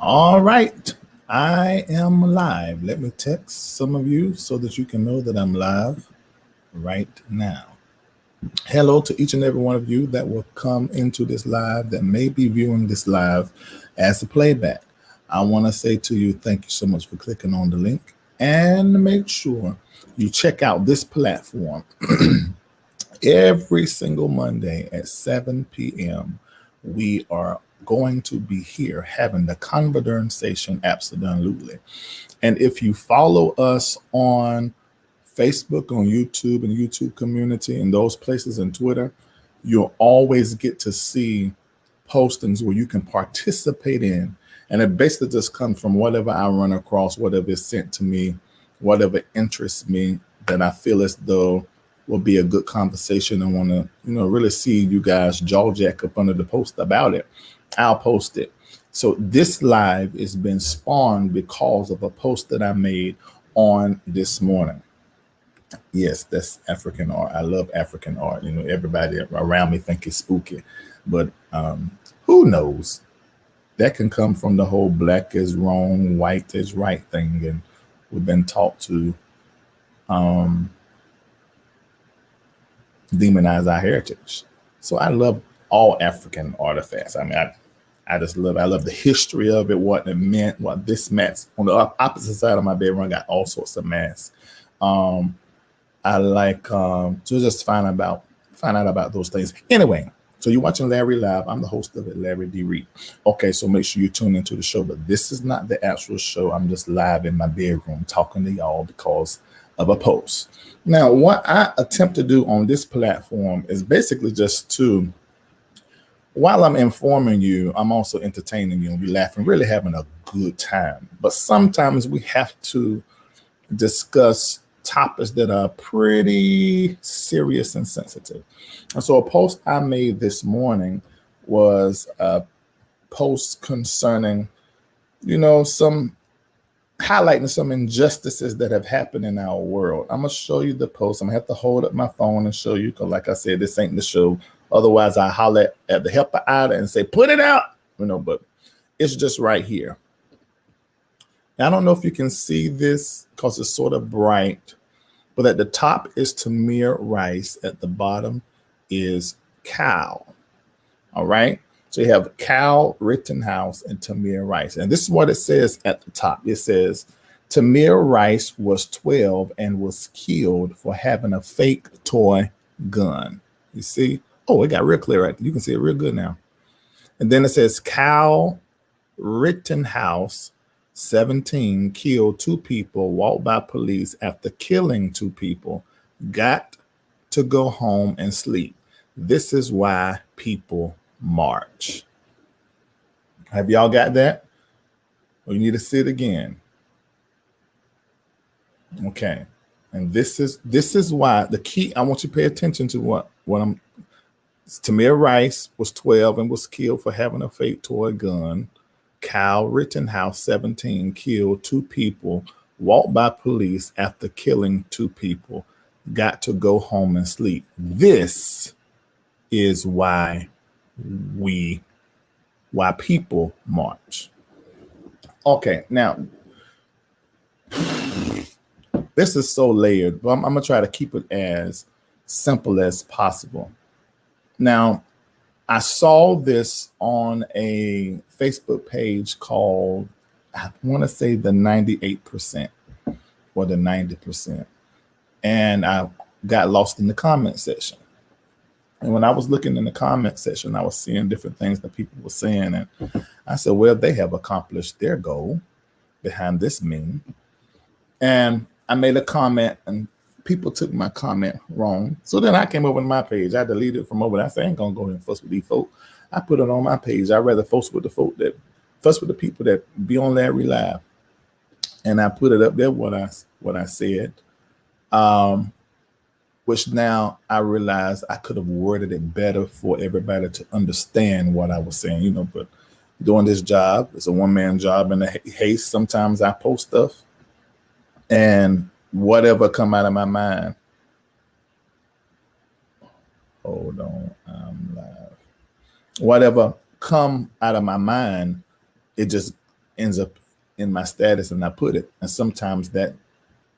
All right, I am live. Let me text some of you so that you can know that I'm live right now. Hello to each and every one of you that will come into this live, that may be viewing this live as a playback. I want to say to you, thank you so much for clicking on the link, and make sure you check out this platform every single Monday at 7 p.m. We are going to be here having the conversation absolutely. And if you follow us on Facebook, on YouTube, and YouTube community, and those places, and Twitter, you'll always get to see postings where you can participate in. And it basically just comes from whatever I run across, whatever is sent to me, whatever interests me that I feel as though will be a good conversation. I want to, really see you guys jaw jack up under the post about it. I'll post it. So this live has been spawned because of a post that I made on this morning. Yes, that's African art. I love African art. Everybody around me think it's spooky, but who knows? That can come from the whole black is wrong, white is right thing, and we've been taught to demonize our heritage. So I love all African artifacts. I just I love the history of it, what it meant, what this meant. On the opposite side of my bedroom, I got all sorts of masks. I like to just find out about those things. Anyway, so you're watching Larry Live. I'm the host of it, Larry D. Reed. Okay, so make sure you tune into the show, but this is not the actual show. I'm just live in my bedroom talking to y'all because of a post. Now, what I attempt to do on this platform is basically just to, while I'm informing you, I'm also entertaining you, and we're laughing, really having a good time. But sometimes we have to discuss topics that are pretty serious and sensitive. And so a post I made this morning was a post concerning, some highlighting some injustices that have happened in our world. I'm going to show you the post. I'm going to have to hold up my phone and show you because, like I said, this ain't the show. Otherwise, I holler at the helper out and say, put it out, but it's just right here. Now, I don't know if you can see this because it's sort of bright, but at the top is Tamir Rice. At the bottom is Cal. All right. So you have Cal Rittenhouse and Tamir Rice. And this is what it says at the top. It says, Tamir Rice was 12 and was killed for having a fake toy gun. You see? Oh, it got real clear right there. You can see it real good now. And then it says Cal Rittenhouse, 17, killed 2 people, walked by police after killing 2 people, got to go home and sleep. This is why people march. Have y'all got that? Or you need to see it again. Okay. And this is why the key, I want you to pay attention to what I'm. Tamir Rice was 12 and was killed for having a fake toy gun. Cal Rittenhouse, 17, killed 2 people, walked by police after killing 2 people, got to go home and sleep. This is why people march. Okay, now this is so layered, but I'm gonna try to keep it as simple as possible. Now, I saw this on a Facebook page called, I want to say, the 98% or the 90%. And I got lost in the comment section. And when I was looking in the comment section, I was seeing different things that people were saying. And I said, well, they have accomplished their goal behind this meme. And I made a comment, and people took my comment wrong. So then I came over to my page. I deleted it from over there. I said, I ain't gonna go ahead and fuss with these folk. I put it on my page. I'd rather fuss with the people that be on Larry Live. And I put it up there what I said. Which now I realize I could have worded it better for everybody to understand what I was saying, but doing this job, it's a one-man job in the haste. Sometimes I post stuff and whatever come out of my mind. Hold on, I'm live. Whatever come out of my mind, it just ends up in my status and I put it. And sometimes that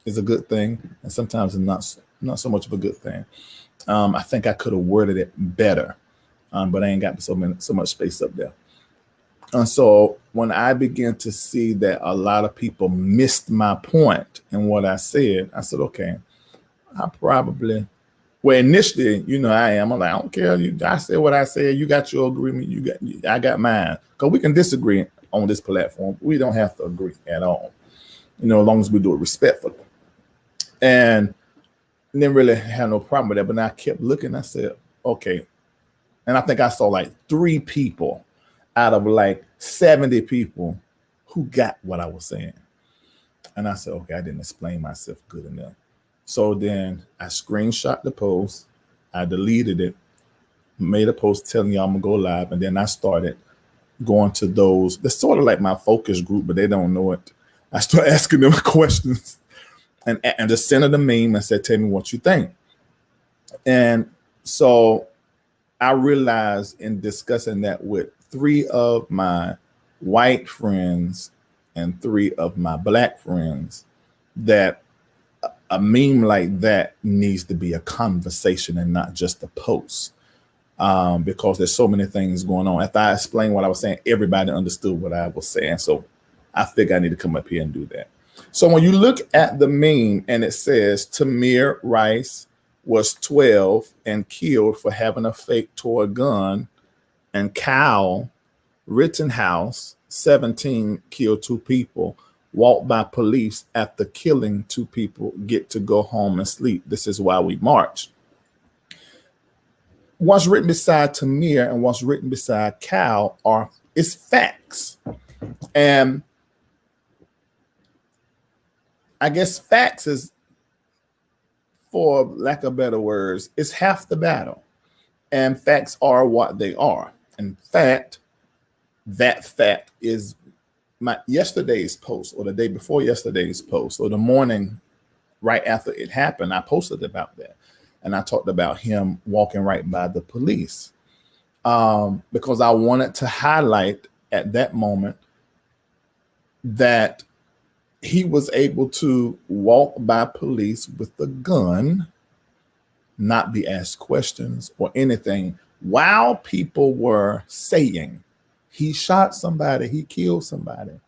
is a good thing, and sometimes it's not so much of a good thing. I think I could have worded it better, but I ain't got so much space up there. And so when I began to see that a lot of people missed my point in what I said, okay, I probably, well, initially, I'm like, I don't care. I said what I said. You got your agreement. I got mine. Because we can disagree on this platform. We don't have to agree at all, as long as we do it respectfully. And didn't really have no problem with that. But then I kept looking. I said, okay. And I think I saw like 3 people out of like 70 people who got what I was saying. And I said, okay, I didn't explain myself good enough. So then I screenshot the post, I deleted it, made a post telling y'all I'm gonna go live, and then I started going to those. They're sort of like my focus group, but they don't know it. I started asking them questions and just sent them a meme and said, tell me what you think. And so I realized in discussing that with 3 of my white friends and 3 of my black friends that a meme like that needs to be a conversation and not just a post, because there's so many things going on. After I explained what I was saying, everybody understood what I was saying. So I figured I need to come up here and do that. So when you look at the meme and it says Tamir Rice was 12 and killed for having a fake toy gun, and Kyle Rittenhouse, 17, killed 2 people, walked by police after killing 2 people, get to go home and sleep. This is why we march. What's written beside Tamir and what's written beside Kyle is facts. And I guess facts is, for lack of better words, is half the battle. And facts are what they are. In fact, that fact is my yesterday's post, or the day before yesterday's post, or the morning right after it happened. I posted about that, and I talked about him walking right by the police, because I wanted to highlight at that moment that he was able to walk by police with a gun, not be asked questions or anything, while people were saying he shot somebody, he killed somebody.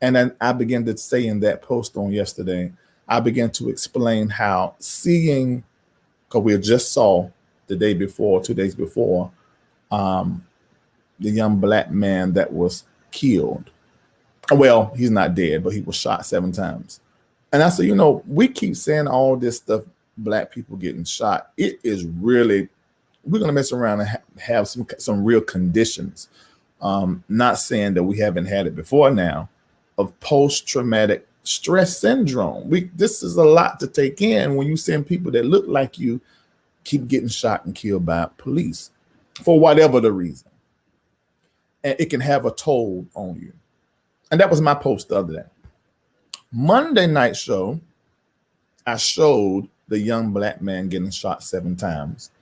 And then I began to say in that post on yesterday, I began to explain how seeing, because we just saw the day before, 2 days before, the young black man that was killed. Well, he's not dead, but he was shot 7 times. And I said, we keep saying all this stuff, black people getting shot. It is really, we're going to mess around and have some real conditions. Not saying that we haven't had it before now, of post-traumatic stress syndrome. This is a lot to take in when you send people that look like you keep getting shot and killed by police for whatever the reason. And it can have a toll on you. And that was my post the other day. Monday night show, I showed the young black man getting shot 7 times.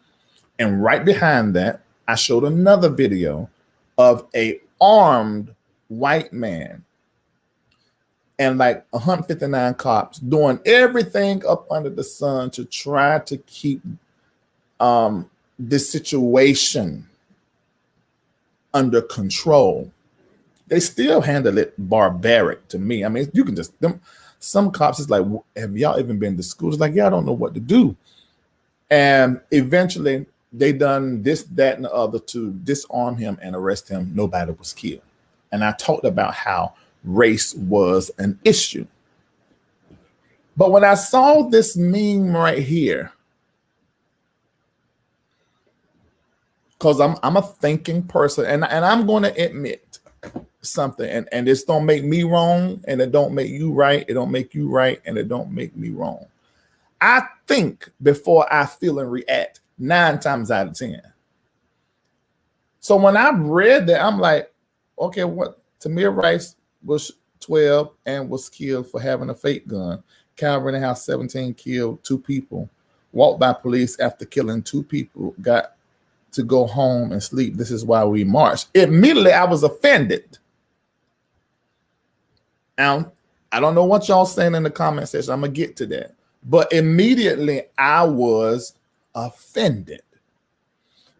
And right behind that, I showed another video of a armed white man and like 159 cops doing everything up under the sun to try to keep this situation under control. They still handle it barbaric to me. I mean, you can some cops is like, have y'all even been to school? It's like, yeah, I don't know what to do. And eventually they done this, that, and the other to disarm him and arrest him. Nobody was killed. And I talked about how race was an issue. But when I saw this meme right here, because I'm a thinking person, and I'm going to admit something, and this don't make me wrong, and it don't make you right. It don't make you right, and it don't make me wrong. I think before I feel and react 9 times out of 10. So when I read that, I'm like, okay, what? Tamir Rice was 12 and was killed for having a fake gun. Kyle Rittenhouse, 17, killed 2 people. Walked by police after killing 2 people. Got to go home and sleep. This is why we march. Immediately, I was offended. Now, I don't know what y'all saying in the comment section. I'm going to get to that. But immediately I was offended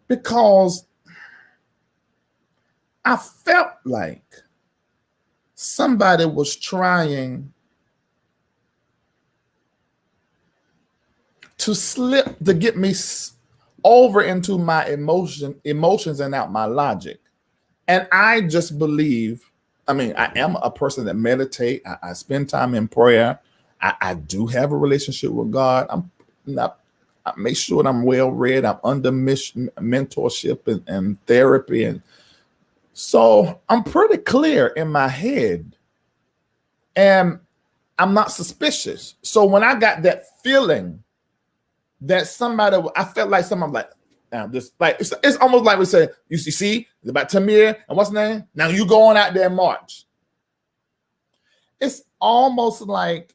because I felt like somebody was trying to get me over into my emotions and out my logic. And I just believe, I mean, I am a person that meditate. I spend time in prayer. I do have a relationship with God. I make sure that I'm well read. I'm under mentorship and therapy. And so I'm pretty clear in my head. And I'm not suspicious. So when I got that feeling that somebody, I felt like someone like, now this, like it's almost like we say, you see, it's about Tamir and what's his name? Now you going out there and march. It's almost like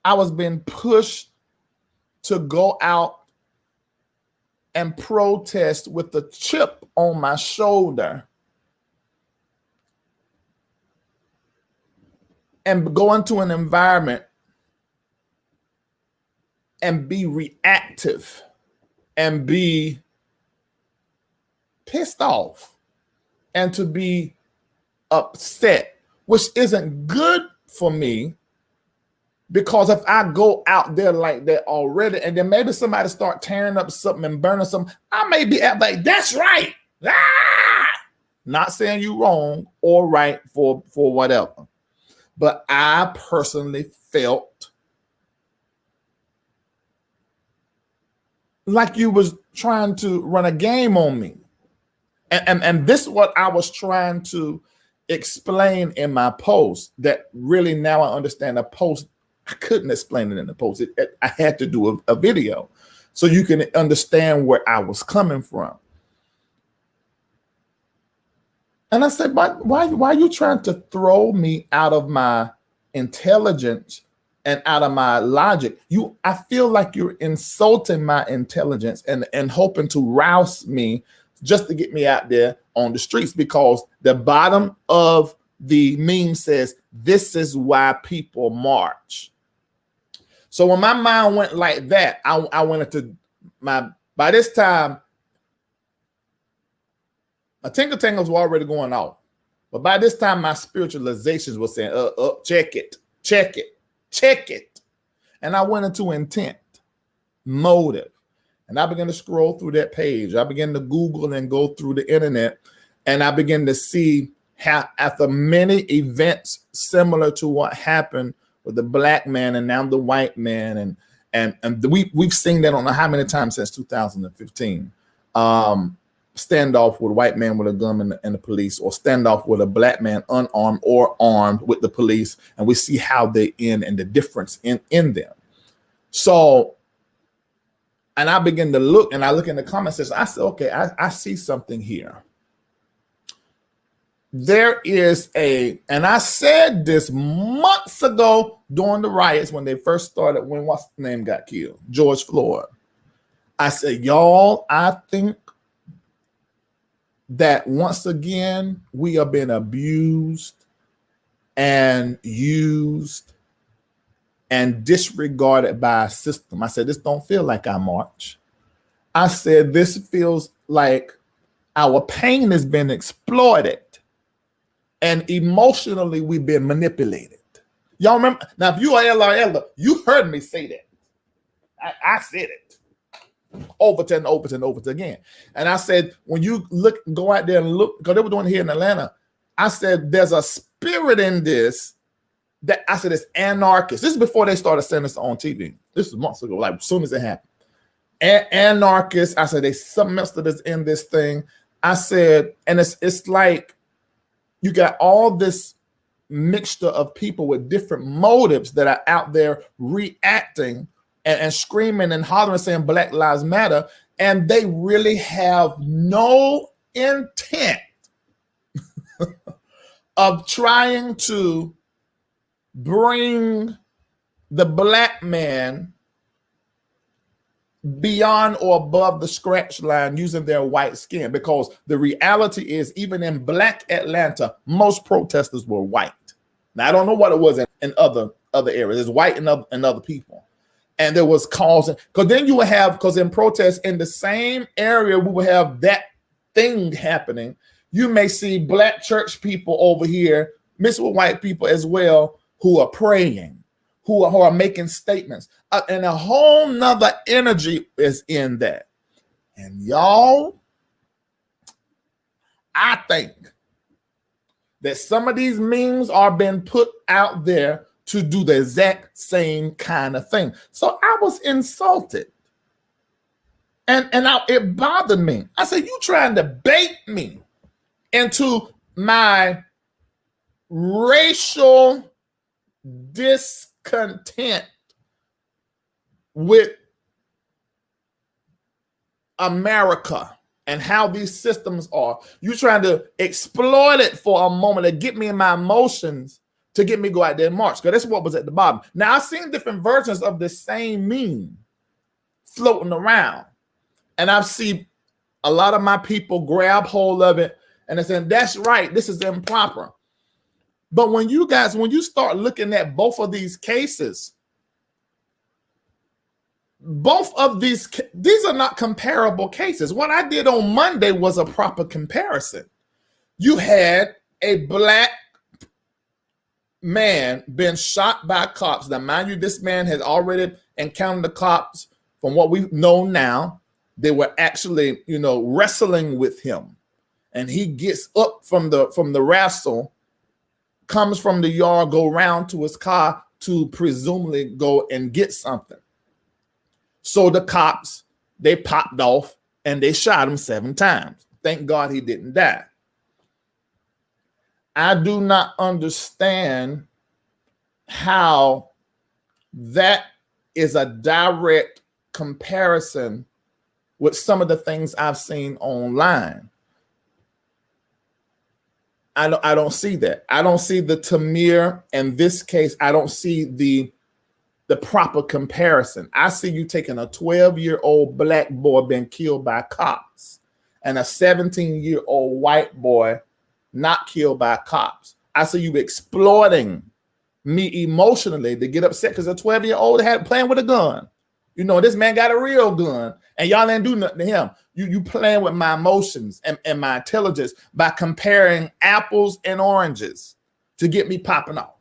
I was being pushed to go out and protest with the chip on my shoulder and go into an environment and be reactive and be pissed off and to be upset, which isn't good for me, because if I go out there like that already and then maybe somebody start tearing up something and burning something, I may be like, that's right. Ah! Not saying you wrong or right for whatever. But I personally felt like you was trying to run a game on me. And this is what I was trying to explain in my post, that really now I understand a post. I couldn't explain it in the post. I had to do a video so you can understand where I was coming from. And I said, why are you trying to throw me out of my intelligence and out of my logic? I feel like you're insulting my intelligence and hoping to rouse me just to get me out there on the streets, because the bottom of the meme says, this is why people march. So when my mind went like that, I went into by this time, my tingle tangles were already going off. But by this time, my spiritualizations were saying, check it. And I went into intent, motive. And I began to scroll through that page. I began to Google and go through the internet. And I began to see how, after many events similar to what happened with the black man and now the white man, and we've seen that I don't know how many times since 2015. Standoff with a white man with a gun and the police, or standoff with a black man unarmed or armed with the police, and we see how they end and the difference in them. So, and I begin to look, and I look in the comment section. I said, okay, I see something here. There is and I said this months ago during the riots when they first started, when what's the name got killed, George Floyd. I said, y'all, I think that once again, we are being abused and used and disregarded by a system. I said, this don't feel like our march. I said, this feels like our pain has been exploited and emotionally we've been manipulated. Y'all remember? Now, if you are LRL, you heard me say that. I said it. Over again. And I said, when you go out there and look, because they were doing it here in Atlanta, I said, there's a spirit in this that I said, it's anarchist. This is before they started sending us on TV. This is months ago, like as soon as it happened. Anarchist, I said, there's something else that is in this thing. I said, and it's like you got all this mixture of people with different motives that are out there reacting and screaming and hollering, saying Black Lives Matter, and they really have no intent of trying to bring the black man beyond or above the scratch line using their white skin, because the reality is, even in Black Atlanta, most protesters were white. Now, I don't know what it was in other areas. It's white and other people. And there was causing, because then you would have, because in protests in the same area, we would have that thing happening. You may see Black church people over here mixed with white people as well, who are praying, who are making statements. And a whole nother energy is in that. And y'all, I think that some of these memes are being put out there to do the exact same kind of thing. So I was insulted. And it bothered me. I said, you trying to bait me into my racial discontent with America and how these systems are. You trying to exploit it for a moment to get me in my emotions, to get me to go out there and march. Because that's what was at the bottom. Now, I've seen different versions of the same meme floating around. And I've seen a lot of my people grab hold of it and they're saying, that's right, this is improper. But when you start looking at both of these cases, both of these are not comparable cases. What I did on Monday was a proper comparison. You had a Black man been shot by cops. Now, mind you, this man has already encountered the cops. From what we know now, they were actually, wrestling with him. And he gets up from the wrestle, comes from the yard, go around to his car to presumably go and get something. So the cops, they popped off and they shot him 7 times. Thank God he didn't die. I do not understand how that is a direct comparison with some of the things I've seen online. I don't see that. I don't see the Tamir in this case. I don't see the proper comparison. I see you taking a 12-year-old Black boy being killed by cops and a 17-year-old white boy not killed by cops. I see you exploiting me emotionally to get upset because a 12-year-old had playing with a gun. This man got a real gun and y'all didn't do nothing to him. You playing with my emotions and my intelligence by comparing apples and oranges to get me popping off.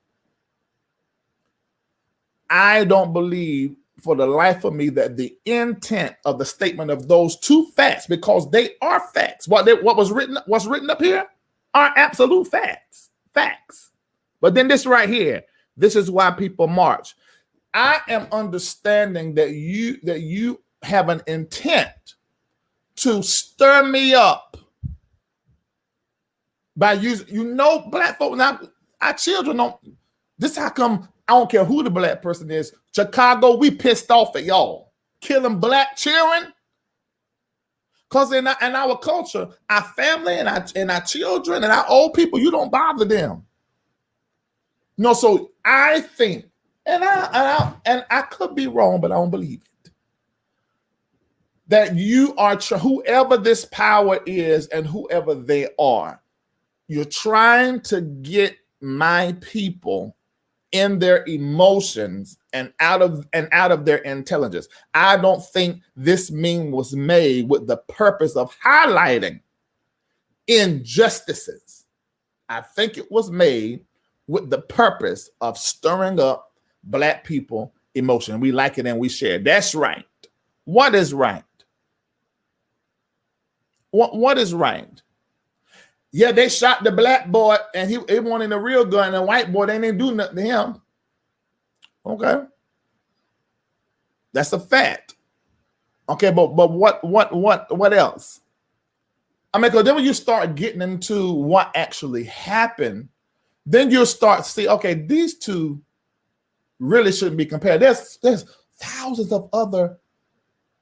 I don't believe for the life of me that the intent of the statement of those two facts, because they are facts. What's written up here are absolute facts. But then this right here, this is why people march. I am understanding that you have an intent to stir me up by using, Black folk now, our children don't. This is how come I don't care who the Black person is. Chicago, we pissed off at y'all killing Black children. Because in our culture, our family and our children and our old people, you don't bother them. So I think, and I could be wrong, but I don't believe it, that you are whoever this power is and whoever they are, you're trying to get my people in their emotions and out of their intelligence. I don't think this meme was made with the purpose of highlighting injustices. I think it was made with the purpose of stirring up Black people emotion. We like it and we share. That's right. What is right? What is right? Yeah, they shot the Black boy and he wanted a real gun, and the white boy, they didn't do nothing to him. Okay. That's a fact. Okay, but what else? Because then when you start getting into what actually happened, then you'll start to see, okay, these two really shouldn't be compared. There's thousands of other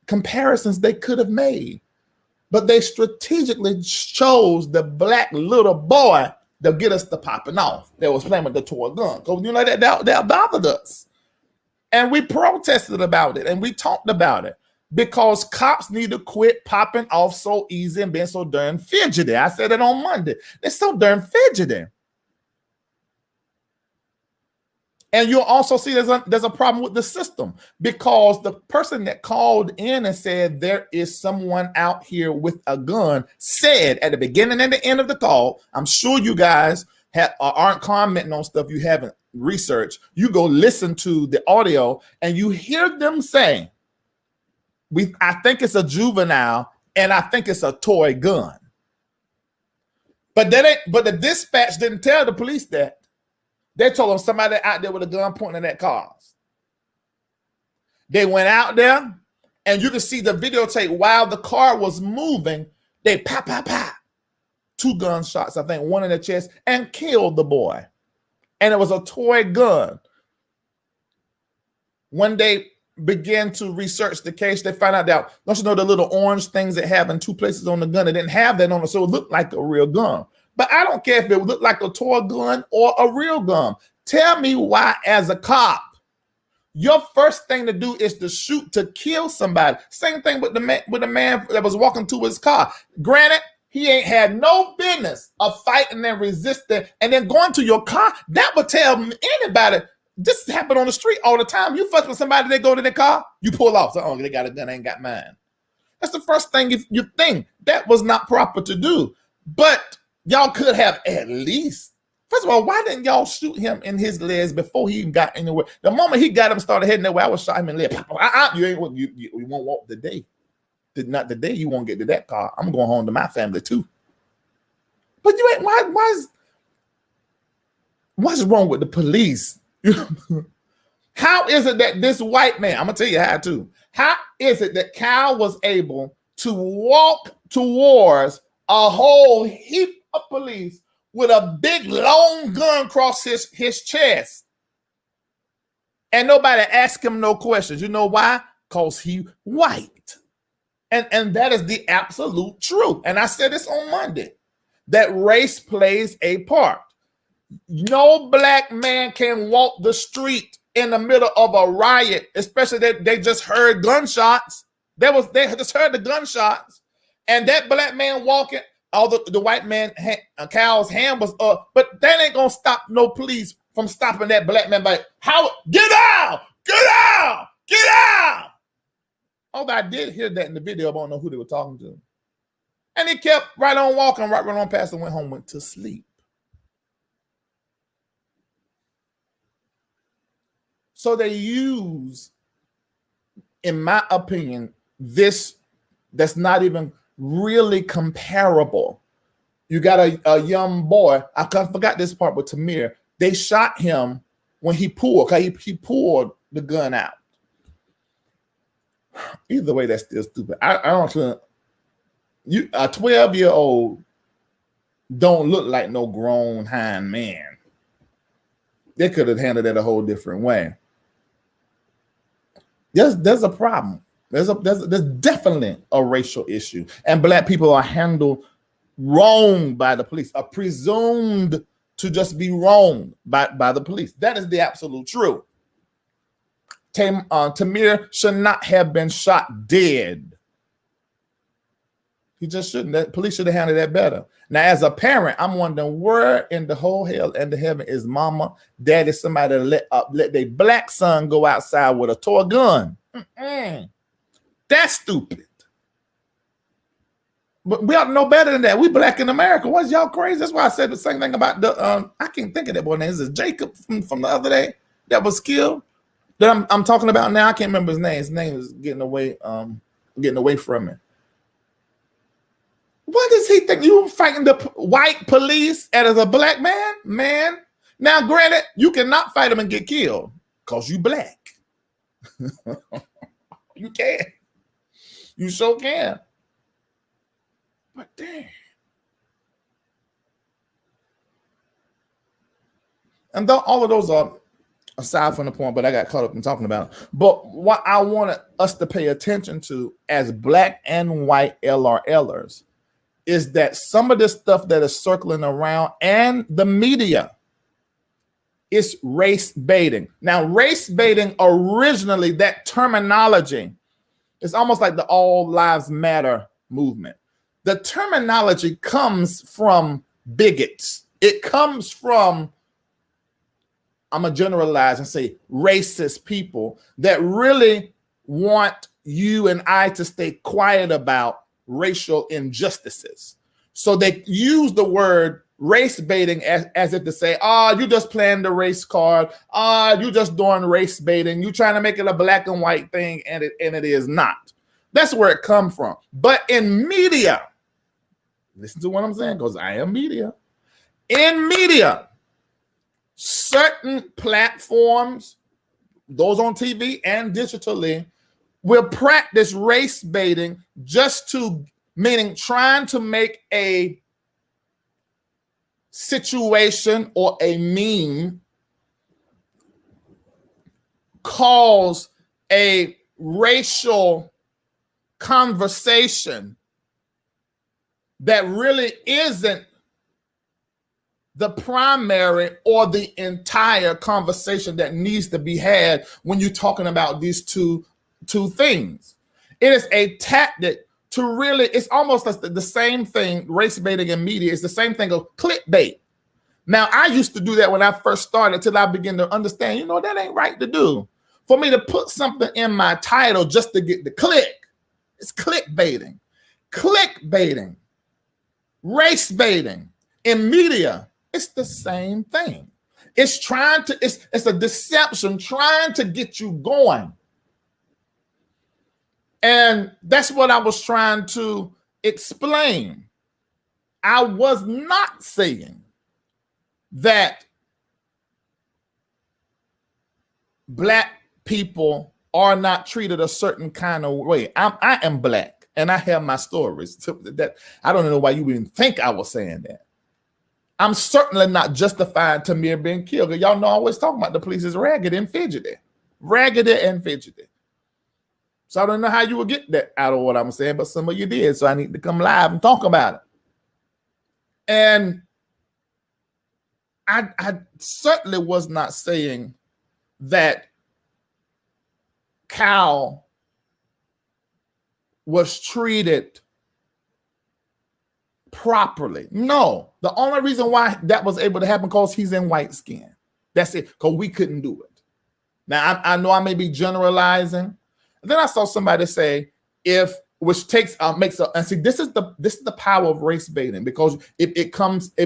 comparisons they could have made. But they strategically chose the Black little boy to get us to popping off. They was playing with the toy gun. Because that bothered us. And we protested about it and we talked about it. because cops need to quit popping off so easy and being so darn fidgety. I said it on Monday. They're so darn fidgety. And you'll also see there's a problem with the system, because the person that called in and said there is someone out here with a gun said at the beginning and the end of the call, I'm sure you guys aren't commenting on stuff you haven't researched. You go listen to the audio and you hear them saying, I think it's a juvenile and I think it's a toy gun. But the dispatch didn't tell the police that. They told them somebody out there with a gun pointing at cars. They went out there, and you can see the videotape while the car was moving. They pop, pop, pop. 2 gunshots, I think, one in the chest, and killed the boy. And it was a toy gun. When they began to research the case, they found out that, don't you know, the little orange things that have in 2 places on the gun, they didn't have that on it, so it looked like a real gun. But I don't care if it looked like a toy gun or a real gun. Tell me why, as a cop, your first thing to do is to shoot to kill somebody. Same thing with the man that was walking to his car. Granted, he ain't had no business of fighting and resisting and then going to your car. That would tell anybody. This happens on the street all the time. You fuck with somebody, they go to their car, you pull off. So, oh, they got a gun, I ain't got mine. That's the first thing you think. That was not proper to do. But y'all could have at least, first of all, why didn't y'all shoot him in his legs before he even got anywhere? The moment he got him, started heading that way, I would shot him in the leg. You won't walk the day. Not the day you won't get to that car. I'm going home to my family too. But you ain't, what's wrong with the police? How is it that this white man, I'm gonna tell you how too. How is it that Kyle was able to walk towards a whole heap of police with a big long gun across his chest, and nobody asked him no questions? You know why? Because he white. And that is the absolute truth. And I said this on Monday, that race plays a part. No black man can walk the street in the middle of a riot, especially that they just heard gunshots. They just heard the gunshots, and that black man walking, although the white man, Kyle's hand was up, but that ain't gonna stop no police from stopping that black man. Like, how? Get out! Get out! Get out! Although I did hear that in the video, but I don't know who they were talking to. And he kept right on walking, right on past, and went home, went to sleep. So they use, in my opinion, this that's not even really comparable. You got a young boy. I forgot this part with Tamir. They shot him when he pulled, because he pulled the gun out. Either way, that's still stupid. I don't think a 12-year-old don't look like no grown hind man. They could have handled that a whole different way. There's a problem. There's definitely a racial issue, and black people are handled wrong by the police, are presumed to just be wrong by the police. That is the absolute truth. Tamir should not have been shot dead. He just shouldn't. The police should have handled that better. Now, as a parent, I'm wondering where in the whole hell and the heaven is mama, daddy, somebody to let their black son go outside with a toy gun. That's stupid. But we ought to know better than that. We black in America. What's y'all crazy? That's why I said the same thing about the I can't think of that boy name. Is it Jacob from the other day that was killed? That I'm talking about now. I can't remember his name. His name is getting away from me. What does he think? You fighting the white police as a black man? Man. Now, granted, you cannot fight them and get killed because you black. You can. You sure can. But damn. And though all of those are aside from the point, but I got caught up in talking about it. But what I wanted us to pay attention to as black and white LRLers is that some of the stuff that is circling around and the media is race baiting. Now, race baiting originally, that terminology It's almost like the All Lives Matter movement. The terminology comes from bigots. It comes from, I'm going to generalize and say, racist people that really want you and I to stay quiet about racial injustices. So they use the word race baiting as if to say, oh, you just playing the race card. Oh, you just doing race baiting. You trying to make it a black and white thing, and it is not. That's where it comes from. But in media, listen to what I'm saying, because I am media. In media, certain platforms, those on TV and digitally, will practice race baiting just to, meaning trying to make a situation or a meme cause a racial conversation that really isn't the primary or the entire conversation that needs to be had when you're talking about these two things. It is a tactic to really, it's almost like the same thing, race baiting in media is the same thing of clickbait. Now, I used to do that when I first started till I began to understand, that ain't right to do. For me to put something in my title just to get the click, it's clickbaiting. Clickbaiting, race baiting in media, it's the same thing. It's it's a deception trying to get you going. And that's what I was trying to explain. I was not saying that black people are not treated a certain kind of way. I am black, and I have my stories. That I don't know why you even think I was saying that. I'm certainly not justifying Tamir being killed. Y'all know I always talking about the police is raggedy and fidgety. Raggedy and fidgety. So I don't know how you would get that out of what I'm saying, but some of you did. So I need to come live and talk about it. And I certainly was not saying that Cal was treated properly. No, the only reason why that was able to happen because he's in white skin. That's it, because we couldn't do it. Now, I know I may be generalizing. And then I saw somebody say, which takes makes a, and see, this is the power of race baiting, because it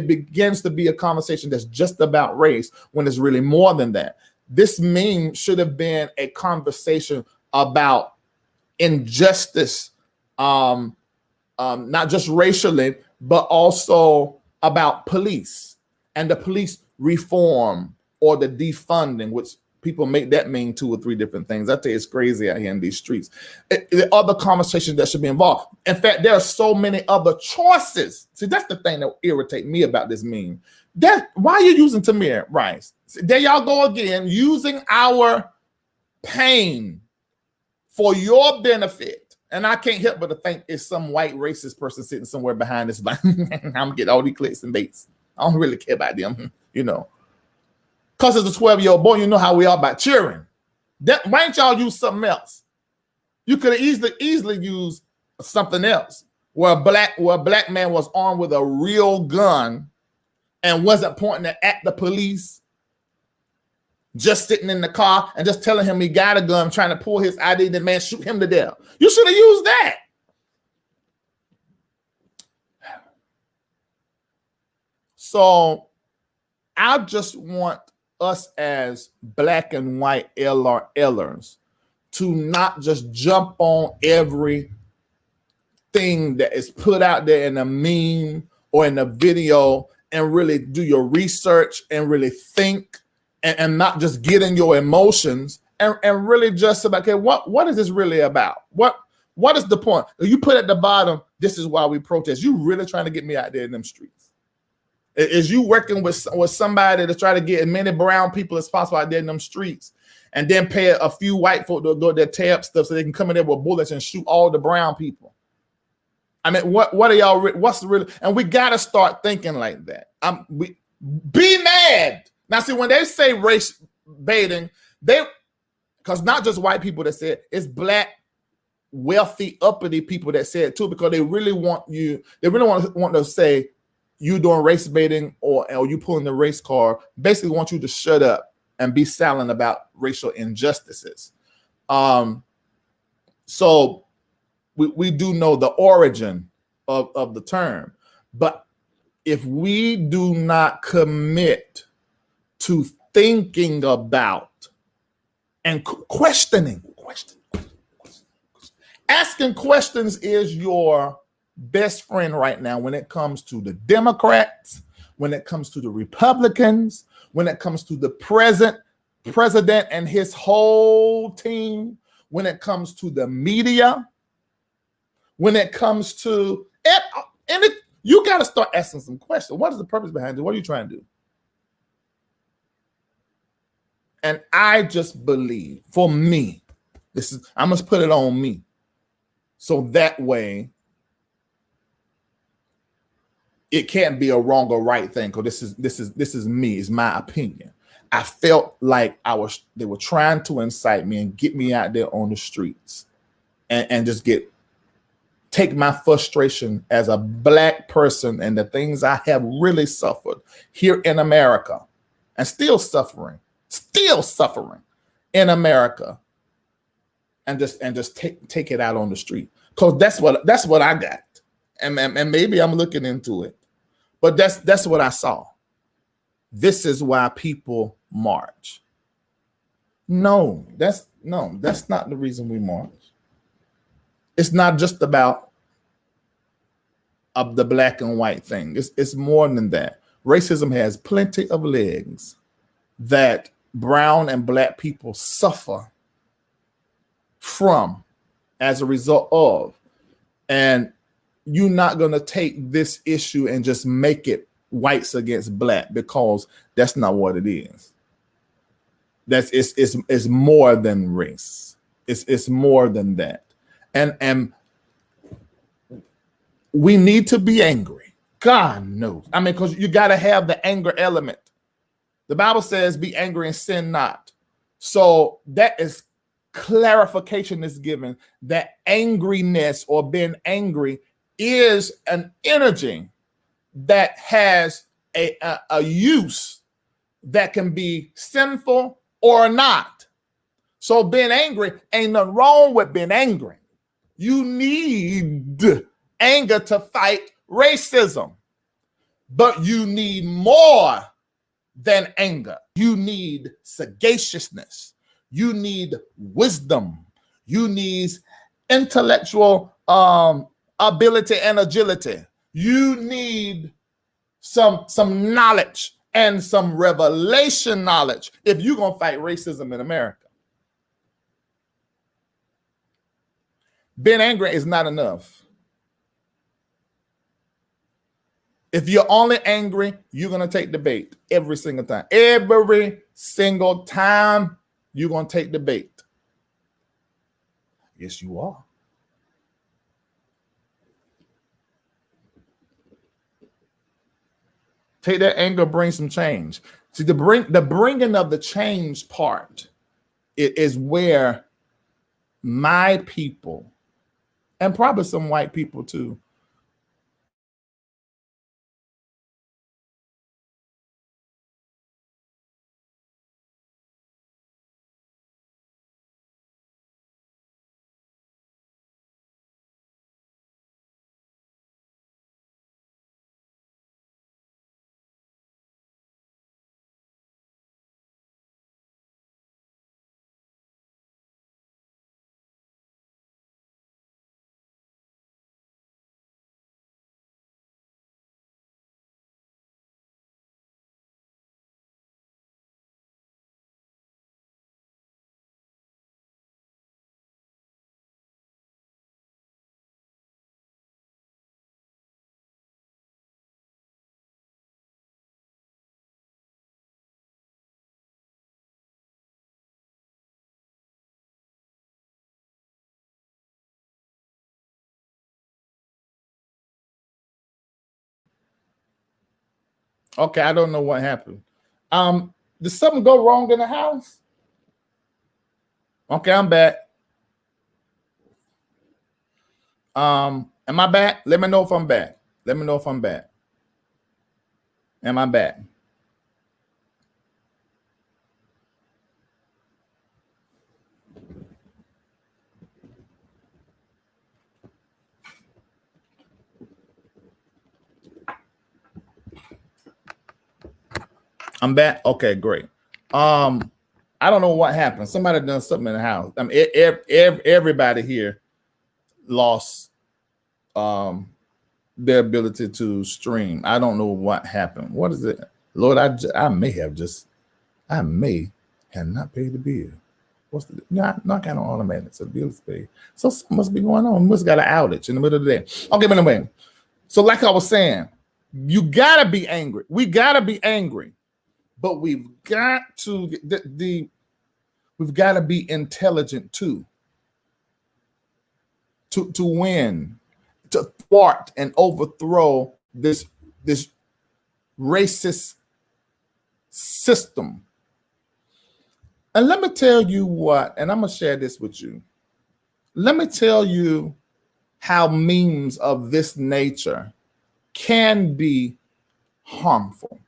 begins to be a conversation that's just about race when it's really more than that. This meme should have been a conversation about injustice, not just racially, but also about police and the police reform or the defunding, which people make that mean 2 or 3 different things. I tell you, it's crazy out here in these streets. The other conversations that should be involved. In fact, there are so many other choices. See, that's the thing that irritates me about this meme. Why are you using Tamir Rice? See, there y'all go again, using our pain for your benefit. And I can't help but to think it's some white racist person sitting somewhere behind this. I'm gonna get all these clicks and baits. I don't really care about them, Because it's a 12-year-old boy, you know how we are about cheering. Why ain't y'all use something else? You could have easily used something else where a black man was armed with a real gun and wasn't pointing it at the police, just sitting in the car and just telling him he got a gun, trying to pull his ID, the man shoot him to death. You should have used that. So I just want us as black and white LRLers to not just jump on everything that is put out there in a meme or in a video and really do your research and really think and not just get in your emotions and really just about, okay, what is this really about? What is the point? You put at the bottom, this is why we protest. You really trying to get me out there in them streets? Is you working with somebody to try to get as many brown people as possible out there in them streets and then pay a few white folk to go there, tear up stuff so they can come in there with bullets and shoot all the brown people? I mean, what are y'all, what's really, and we got to start thinking like that. Be mad. Now, see, when they say race baiting, because not just white people that say it, it's black wealthy, uppity people that say it too, because they really want you, they really want to say you doing race baiting or you pulling the race card, basically want you to shut up and be silent about racial injustices. So we do know the origin of the term, but if we do not commit to thinking about and questioning, asking questions is your best friend right now when it comes to the Democrats, when it comes to the Republicans, when it comes to the president and his whole team, when it comes to the media, when it comes to you got to start asking some questions. What is the purpose behind it? What are you trying to do? And I just believe, for me, I must put it on me. So that way, it can't be a wrong or right thing, because this is me, it's my opinion. I felt like they were trying to incite me and get me out there on the streets and just take my frustration as a Black person and the things I have really suffered here in America and still suffering in America, and just take it out on the street, because that's what I got, and maybe I'm looking into it, but that's what I saw. This is why people march. No, that's not the reason we march. It's not just about the black and white thing. It's more than that. Racism has plenty of legs that brown and Black people suffer from as a result of. And you're not going to take this issue and just make it whites against Black, because that's not what it is. It's more than race. It's more than that. And we need to be angry. God knows. I mean, because you got to have the anger element. The Bible says, be angry and sin not. So that is clarification is given that angriness or being angry is an energy that has a use that can be sinful or not. So being angry, ain't nothing wrong with being angry. You need anger to fight racism, but you need more than anger. You need sagaciousness. You need wisdom. You need intellectual ability and agility. You need some knowledge and some revelation knowledge if you're going to fight racism in America. Being angry is not enough. If you're only angry, you're going to take the bait every single time. Every single time you're going to take the bait. Yes, you are. Take that anger, bring some change. See, the bringing of the change part is where my people, and probably some white people too, okay, I don't know what happened. Did something go wrong in the house? Okay, I'm back. Am I back? Let me know if I'm back. Let me know if I'm back. Am I back? I'm back. Okay, great. I don't know what happened. Somebody done something in the house. I mean, everybody here lost their ability to stream. I don't know what happened. What is it? Lord, I may have not paid the bill. What's the not kind of automatic? So the bill is paid. So something must be going on. We must got an outage in the middle of the day. Okay, but anyway. So like I was saying, you gotta be angry. We gotta be angry, but we've got to we've got to be intelligent too. To win, to thwart and overthrow this racist system. And let me tell you what, and I'm gonna share this with you. Let me tell you how memes of this nature can be harmful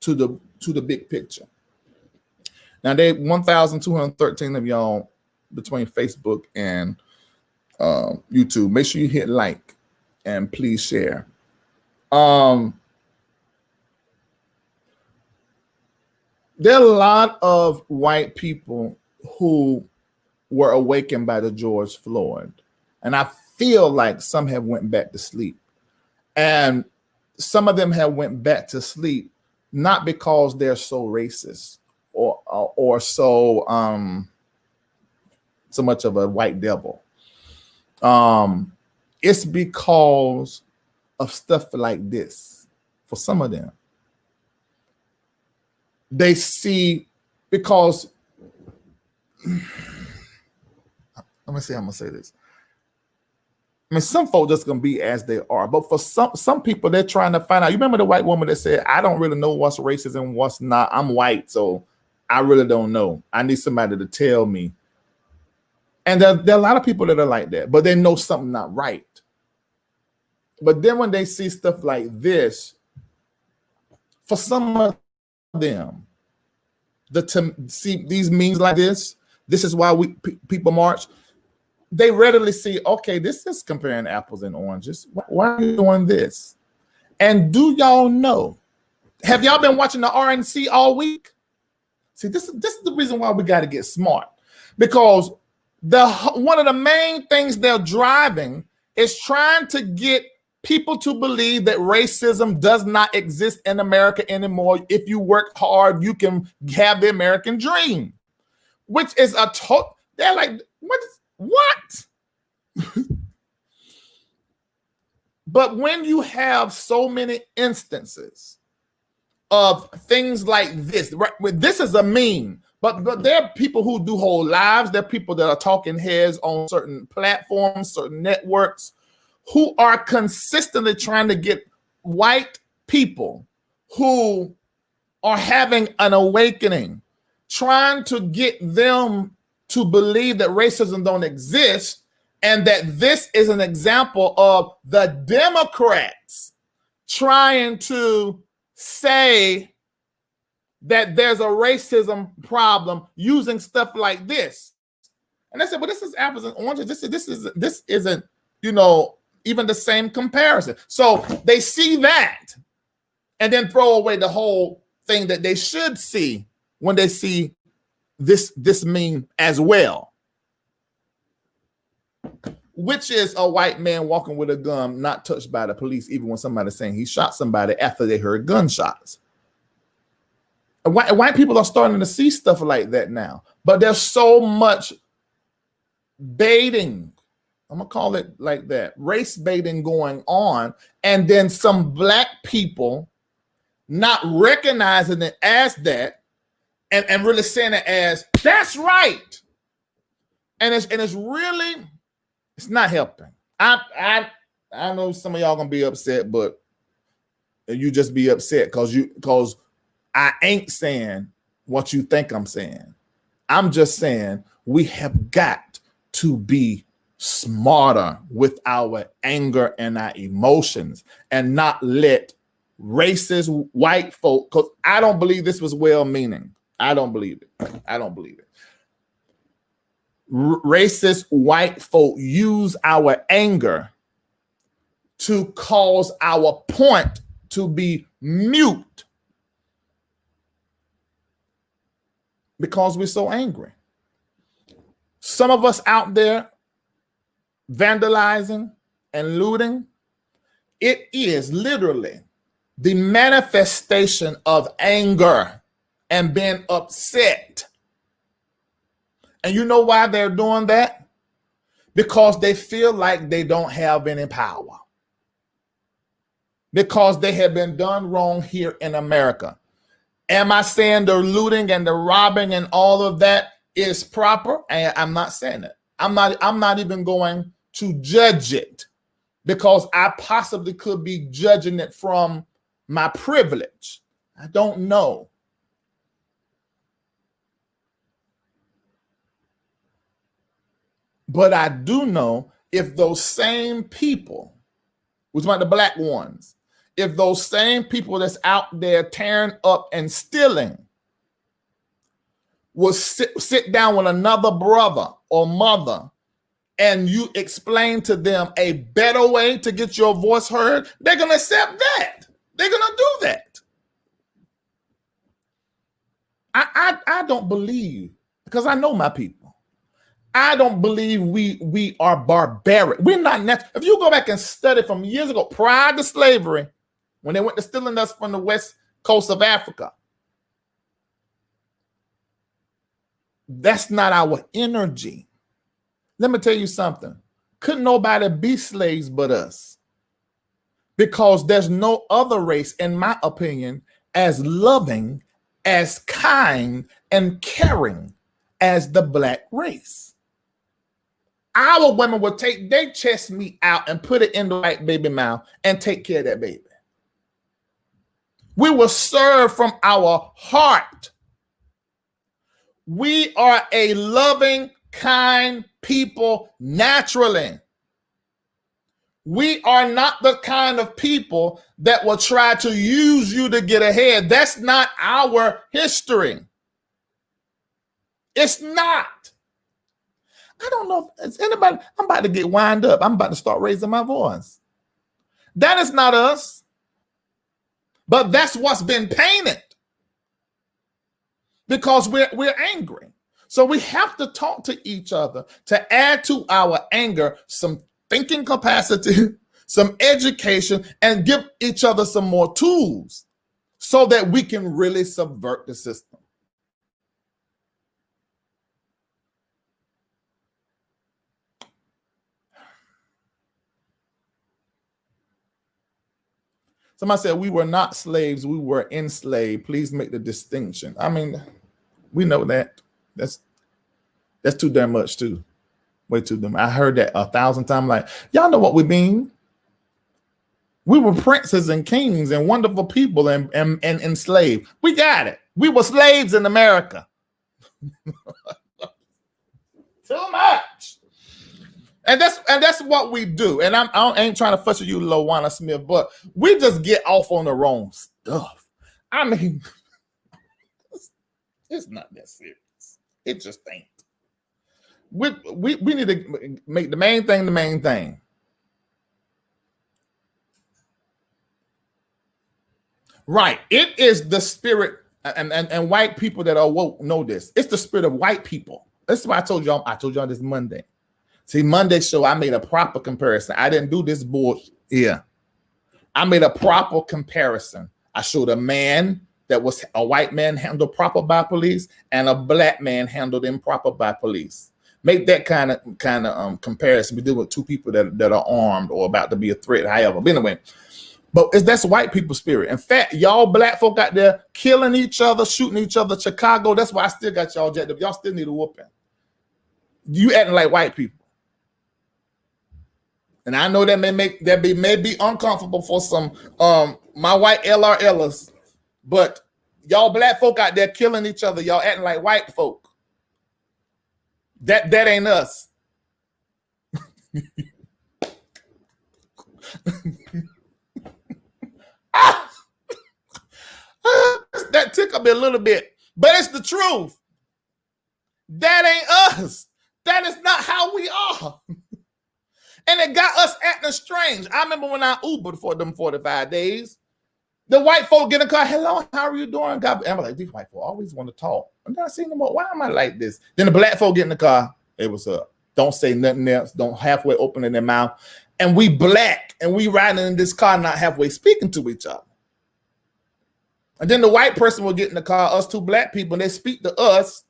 to the big picture. Now, they 1,213 of y'all between Facebook and YouTube. Make sure you hit like and please share. There are a lot of white people who were awakened by the George Floyd, and I feel like some have went back to sleep, and some of them have went back to sleep not because they're so racist or so much of a white devil. It's because of stuff like this. For some of them, they see, because let me see how I'm gonna say this. I mean, some folks just gonna be as they are, but for some people, they're trying to find out. You remember the white woman that said, "I don't really know what's racist and what's not. I'm white, so I really don't know. I need somebody to tell me." And there are a lot of people that are like that, but they know something not right. But then when they see stuff like this, for some of them, see these memes like this is why people march. They readily see, okay, this is comparing apples and oranges. Why are you doing this? And do y'all know? Have y'all been watching the RNC all week? See, this is the reason why we got to get smart, because one of the main things they're driving is trying to get people to believe that racism does not exist in America anymore. If you work hard, you can have the American dream, which is they're like, what? But when you have so many instances of things like this, right, this is a meme, but there are people who do whole lives. There are people that are talking heads on certain platforms, certain networks, who are consistently trying to get white people who are having an awakening, trying to get them to believe that racism don't exist, and that this is an example of the Democrats trying to say that there's a racism problem using stuff like this. And they said, well, this is apples and oranges. This isn't, even the same comparison. So they see that and then throw away the whole thing that they should see when they see this meme as well, which is a white man walking with a gun, not touched by the police, even when somebody's saying he shot somebody after they heard gunshots. White people are starting to see stuff like that now, but there's so much baiting, I'm gonna call it like that, race baiting going on, and then some black people not recognizing it as that, and really saying it as that's right, and it's really, it's not helping. I know some of y'all gonna be upset, but you just be upset because I ain't saying what you think I'm saying. I'm just saying we have got to be smarter with our anger and our emotions and not let racist white folk, because I don't believe this was well-meaning. I don't believe it. I don't believe it. Racist white folk use our anger to cause our point to be mute because we're so angry. Some of us out there vandalizing and looting, it is literally the manifestation of anger and being upset. And you know why they're doing that? Because they feel like they don't have any power. Because they have been done wrong here in America. Am I saying the looting and the robbing and all of that is proper? And I'm not saying that. I'm not even going to judge it, because I possibly could be judging it from my privilege. I don't know. But I do know if those same people, which are the black ones, if those same people that's out there tearing up and stealing will sit down with another brother or mother and you explain to them a better way to get your voice heard, they're going to accept that. They're going to do that. I don't believe, because I know my people, I don't believe we are barbaric. We're not natural. If you go back and study from years ago, prior to slavery, when they went to stealing us from the west coast of Africa, that's not our energy. Let me tell you something. Couldn't nobody be slaves but us, because there's no other race, in my opinion, as loving, as kind, and caring as the black race. Our women would take their chest meat out and put it in the white baby mouth and take care of that baby. We will serve from our heart. We are a loving, kind people naturally. We are not the kind of people that will try to use you to get ahead. That's not our history. It's not. I don't know if anybody, I'm about to get wind up. I'm about to start raising my voice. That is not us. But that's what's been painted, because we're angry. So we have to talk to each other to add to our anger some thinking capacity, some education, and give each other some more tools so that we can really subvert the system. Somebody said we were not slaves, we were enslaved. Please make the distinction. I mean, we know that. That's too damn much too. Way too damn. I heard that 1,000 times. Like, y'all know what we mean. We were princes and kings and wonderful people and enslaved. We got it. We were slaves in America. Too much. And that's what we do. And I ain't trying to fuss with you, Lowana Smith, but we just get off on the wrong stuff. I mean, it's not that serious. It just ain't. We need to make the main thing the main thing. Right. It is the spirit, and white people that are woke know this. It's the spirit of white people. That's why I told y'all this Monday. See, Monday show, I made a proper comparison. I didn't do this bullshit. Yeah. I made a proper comparison. I showed a man that was a white man handled proper by police and a black man handled improper by police. Make that kind of comparison. We deal with two people that are armed or about to be a threat, however. But anyway, but that's white people spirit. In fact, y'all black folk out there killing each other, shooting each other, Chicago. That's why I still got y'all jacked up. Y'all still need a whooping. You acting like white people. And I know that may be uncomfortable for some my white LRLers, but y'all black folk out there killing each other, y'all acting like white folk. That ain't us. That took me a little bit, but it's the truth. That ain't us. That is not how we are. And it got us acting strange. I remember when I Ubered for them 45 days. The white folk get in the car. Hello, how are you doing? God, I'm like, these white folk always want to talk. I'm not seeing them. Why am I like this? Then the black folk get in the car. Hey, what's up? Don't say nothing else. Don't halfway open their mouth. And we black and we riding in this car, not halfway speaking to each other. And then the white person will get in the car, us two black people, and they speak to us.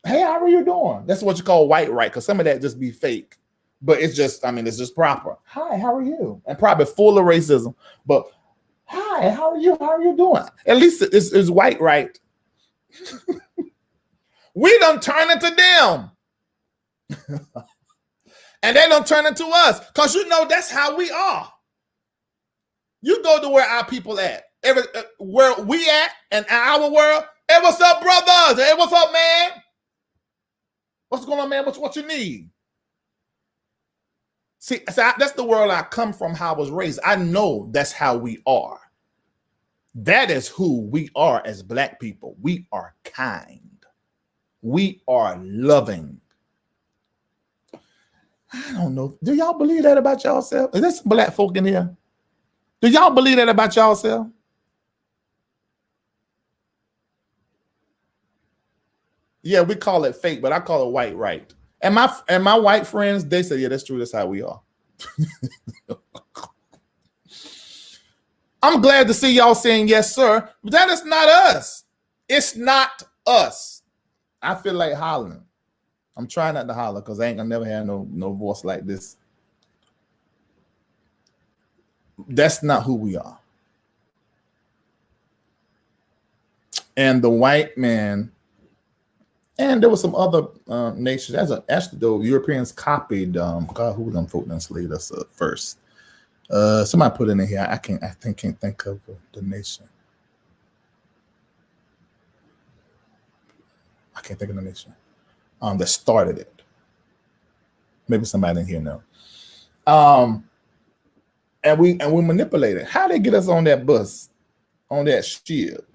Hey, how are you doing? That's what you call white right, because some of that just be fake. But it's just, I mean, it's just proper. Hi, how are you? And probably full of racism. But hi, how are you? How are you doing? At least it's white right. We done turn into them. And they don't turn into us. Because you know that's how we are. You go to where our people at. Where we at in our world. Hey, what's up, brothers? Hey, what's up, man? What's going on, man? What you need? See, that's the world I come from, how I was raised. I know that's how we are. That is who we are as black people. We are kind. We are loving. I don't know. Do y'all believe that about yourself? Is there some black folk in here? Do y'all believe that about yourself? Yeah, we call it fake, but I call it white right. And my white friends, they say, yeah, that's true. That's how we are. I'm glad to see y'all saying yes, sir. But that is not us. It's not us. I feel like hollering. I'm trying not to holler because I ain't gonna never have no voice like this. That's not who we are. And the white man, and there were some other nations. Actually, the Europeans copied. God, who them folk done slayed us first? Somebody put it in here. I can't think of the nation. I can't think of the nation that started it. Maybe somebody in here know. And we manipulated. How they get us on that bus, on that ship?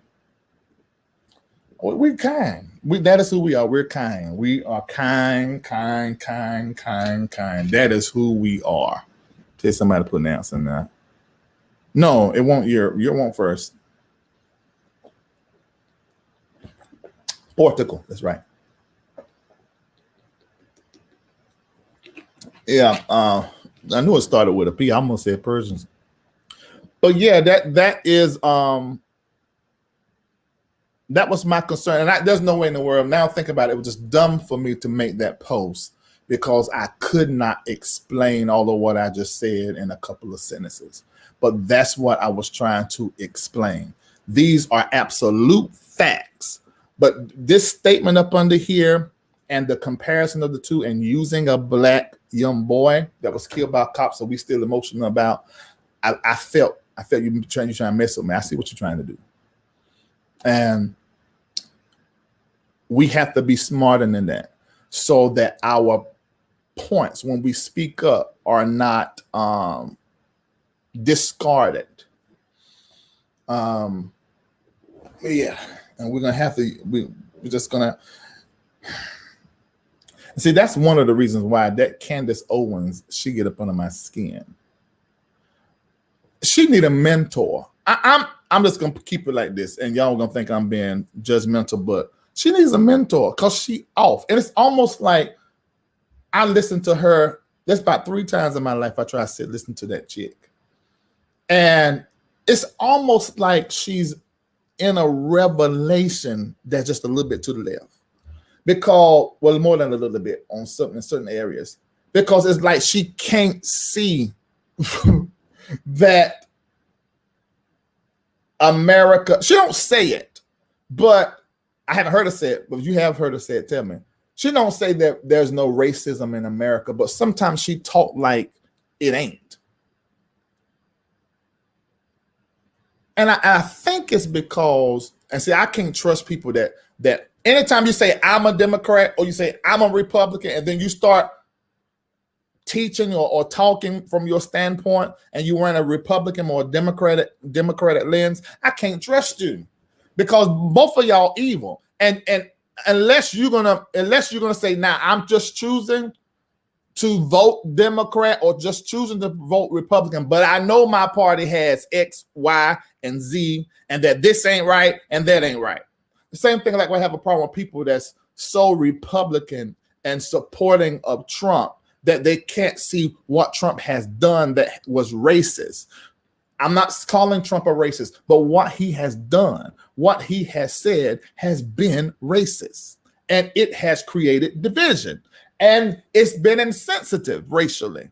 We're kind. That is who we are. We're kind. We are kind. That is who we are. Tell somebody to put an answer in there. No, it won't. Your won't first. Portugal. That's right. Yeah. I knew it started with a P. I almost said Persians. But yeah, that is that was my concern. And there's no way in the world. Now think about it. It was just dumb for me to make that post because I could not explain all of what I just said in a couple of sentences. But that's what I was trying to explain. These are absolute facts. But this statement up under here and the comparison of the two and using a black young boy that was killed by cops, so we still emotional about, I felt you trying to mess with me. I see what you're trying to do. And we have to be smarter than that so that our points when we speak up are not discarded. Yeah, and we're gonna have to. We're just gonna see. That's one of the reasons why that Candace Owens, she get up under my skin. She need a mentor. I'm just gonna keep it like this, and y'all gonna think I'm being judgmental, but she needs a mentor because she off. And it's almost like I listen to her. That's about 3 times in my life I try to listen to that chick. And it's almost like she's in a revelation that's just a little bit to the left. Because, well, more than a little bit in certain areas. Because it's like she can't see that America, she don't say it, but I haven't heard her say it, but if you have heard her say it, tell me. She don't say that there's no racism in America, but sometimes she talk like it ain't. And I think it's because, and see, I can't trust people that Anytime you say I'm a Democrat or you say I'm a Republican, and then you start teaching or talking from your standpoint, and you run a Republican or Democratic lens, I can't trust you, because both of y'all evil. And unless you're gonna say, now I'm just choosing to vote Democrat or just choosing to vote Republican, but I know my party has X, Y, and Z, and that this ain't right and that ain't right. The same thing, like I have a problem with people that's so Republican and supporting of Trump that they can't see what Trump has done that was racist. I'm not calling Trump a racist, but what he has done, what he has said has been racist, and it has created division, and it's been insensitive racially.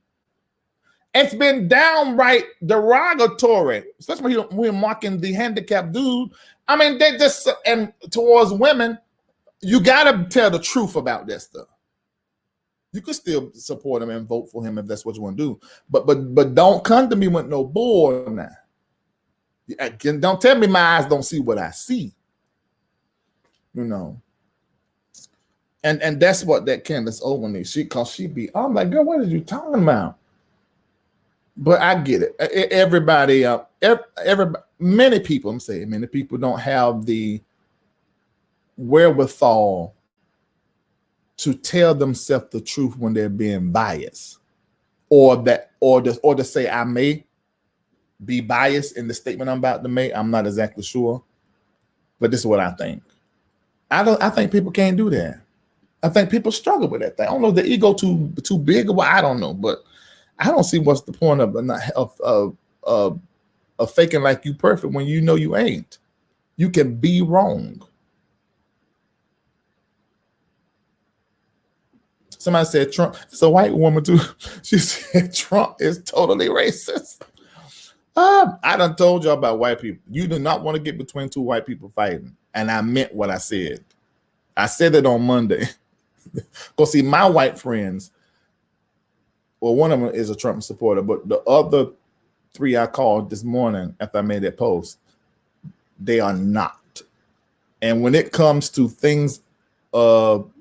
It's been downright derogatory, especially when we're mocking the handicapped dude. I mean, they just, and towards women, you got to tell the truth about that stuff. You can still support him and vote for him if that's what you want to do, but don't come to me with no bull now. Don't tell me my eyes don't see what I see. You know. And that's what that Candace Owens, she be, I'm like, girl, what are you talking about? But I get it. Everybody, many people, I'm saying, many people don't have the wherewithal to tell themselves the truth when they're being biased, or to say I may be biased in the statement I'm about to make. I'm not exactly sure, but this is what I think. I think people can't do that. I think people struggle with that thing. I don't know if the ego too big or what, I don't know, but I don't see what's the point of faking like you perfect when you know you ain't. You can be wrong. Somebody said Trump, it's a white woman too. She said Trump is totally racist. I done told y'all about white people. You do not want to get between two white people fighting. And I meant what I said. I said it on Monday. Because see, my white friends, well, one of them is a Trump supporter, but the other three I called this morning after I made that post, they are not. And when it comes to things, another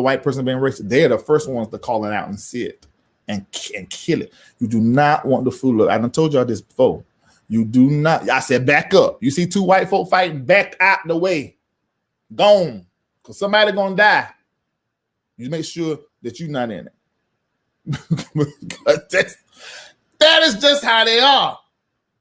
white person being racist, they're the first ones to call it out and see it and kill it. You do not want the fool. Look, I done told y'all this before. You do not. I said, back up. You see two white folk fighting, back out the way. Gone. Because somebody going to die. You make sure that you're not in it. that is just how they are.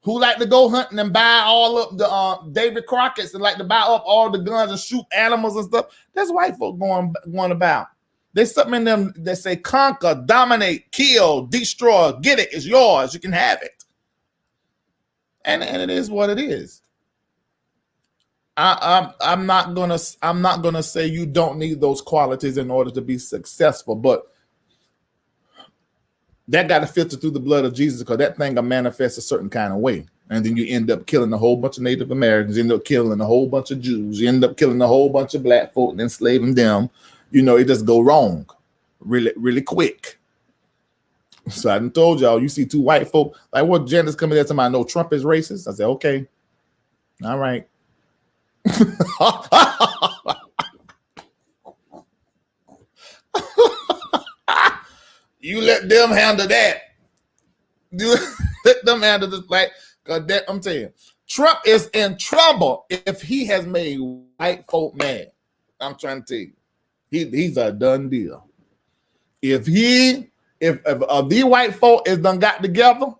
Who like to go hunting and buy all up the David Crockett's and like to buy up all the guns and shoot animals and stuff. That's white folk going about. There's something in them that say conquer, dominate, kill, destroy, get it, it's yours, you can have it. And it is what it is. I'm not gonna say you don't need those qualities in order to be successful, but that got to filter through the blood of Jesus, because that thing will manifest a certain kind of way. And then you end up killing a whole bunch of Native Americans, you end up killing a whole bunch of Jews, you end up killing a whole bunch of black folk and enslaving them. You know, it just go wrong really, really quick. So I done told y'all, you see two white folk, like what Janice coming there to me, I know Trump is racist. I said, okay, all right. You let them handle that. You let them handle this, like, cause that, I'm telling you, Trump is in trouble if he has made white folk mad. I'm trying to tell you, he's a done deal. If the white folk is done got together,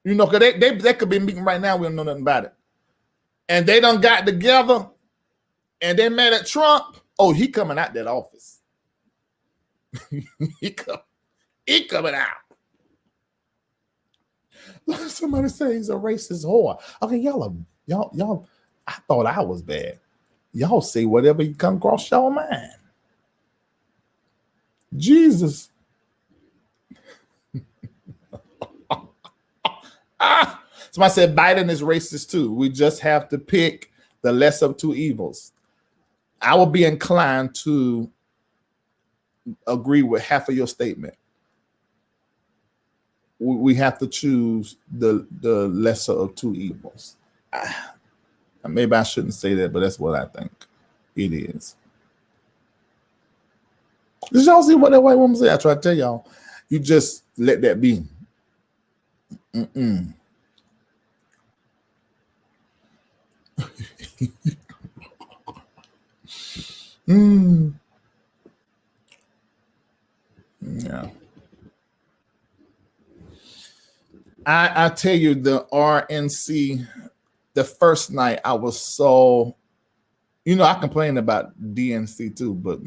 you know, cause they could be meeting right now, we don't know nothing about it, and they done got together, and they mad at Trump. Oh, he coming out that office. he coming out. Somebody say he's a racist whore. Okay, y'all. I thought I was bad. Y'all say whatever you come across your mind. Jesus. Somebody said Biden is racist too. We just have to pick the less of two evils. I will be inclined to agree with half of your statement. We have to choose the lesser of two evils. Maybe I shouldn't say that, but that's what I think it is. Did y'all see what that white woman said? I try to tell y'all, you just let that be. Yeah. I tell you, the RNC, the first night I was so, I complained about DNC too, but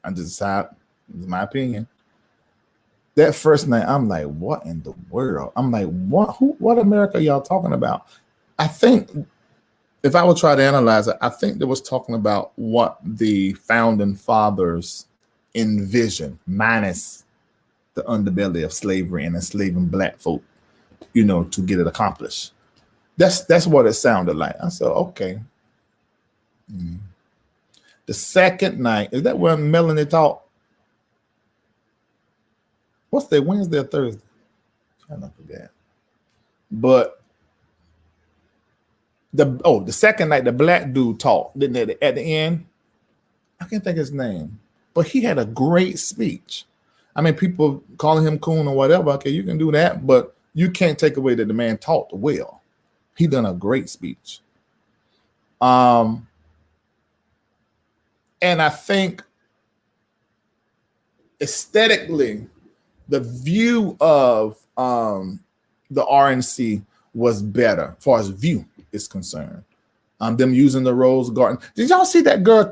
I just decided, it's my opinion. That first night, I'm like, what in the world? I'm like, what America y'all talking about? I think if I would try to analyze it, I think they was talking about what the founding fathers envisioned, minus the underbelly of slavery and enslaving black folk, to get it accomplished. That's what it sounded like. I said, okay. The second night, is that when Melanie talked? What's that, Wednesday or Thursday? I don't forget. But the second night, the black dude talked, didn't they, at the end? I can't think of his name, but he had a great speech. I mean, people calling him coon or whatever. Okay, you can do that, but you can't take away that the man talked well. He done a great speech. And I think aesthetically, the view of the RNC was better as far as view is concerned. Them using the Rose Garden. Did y'all see that girl?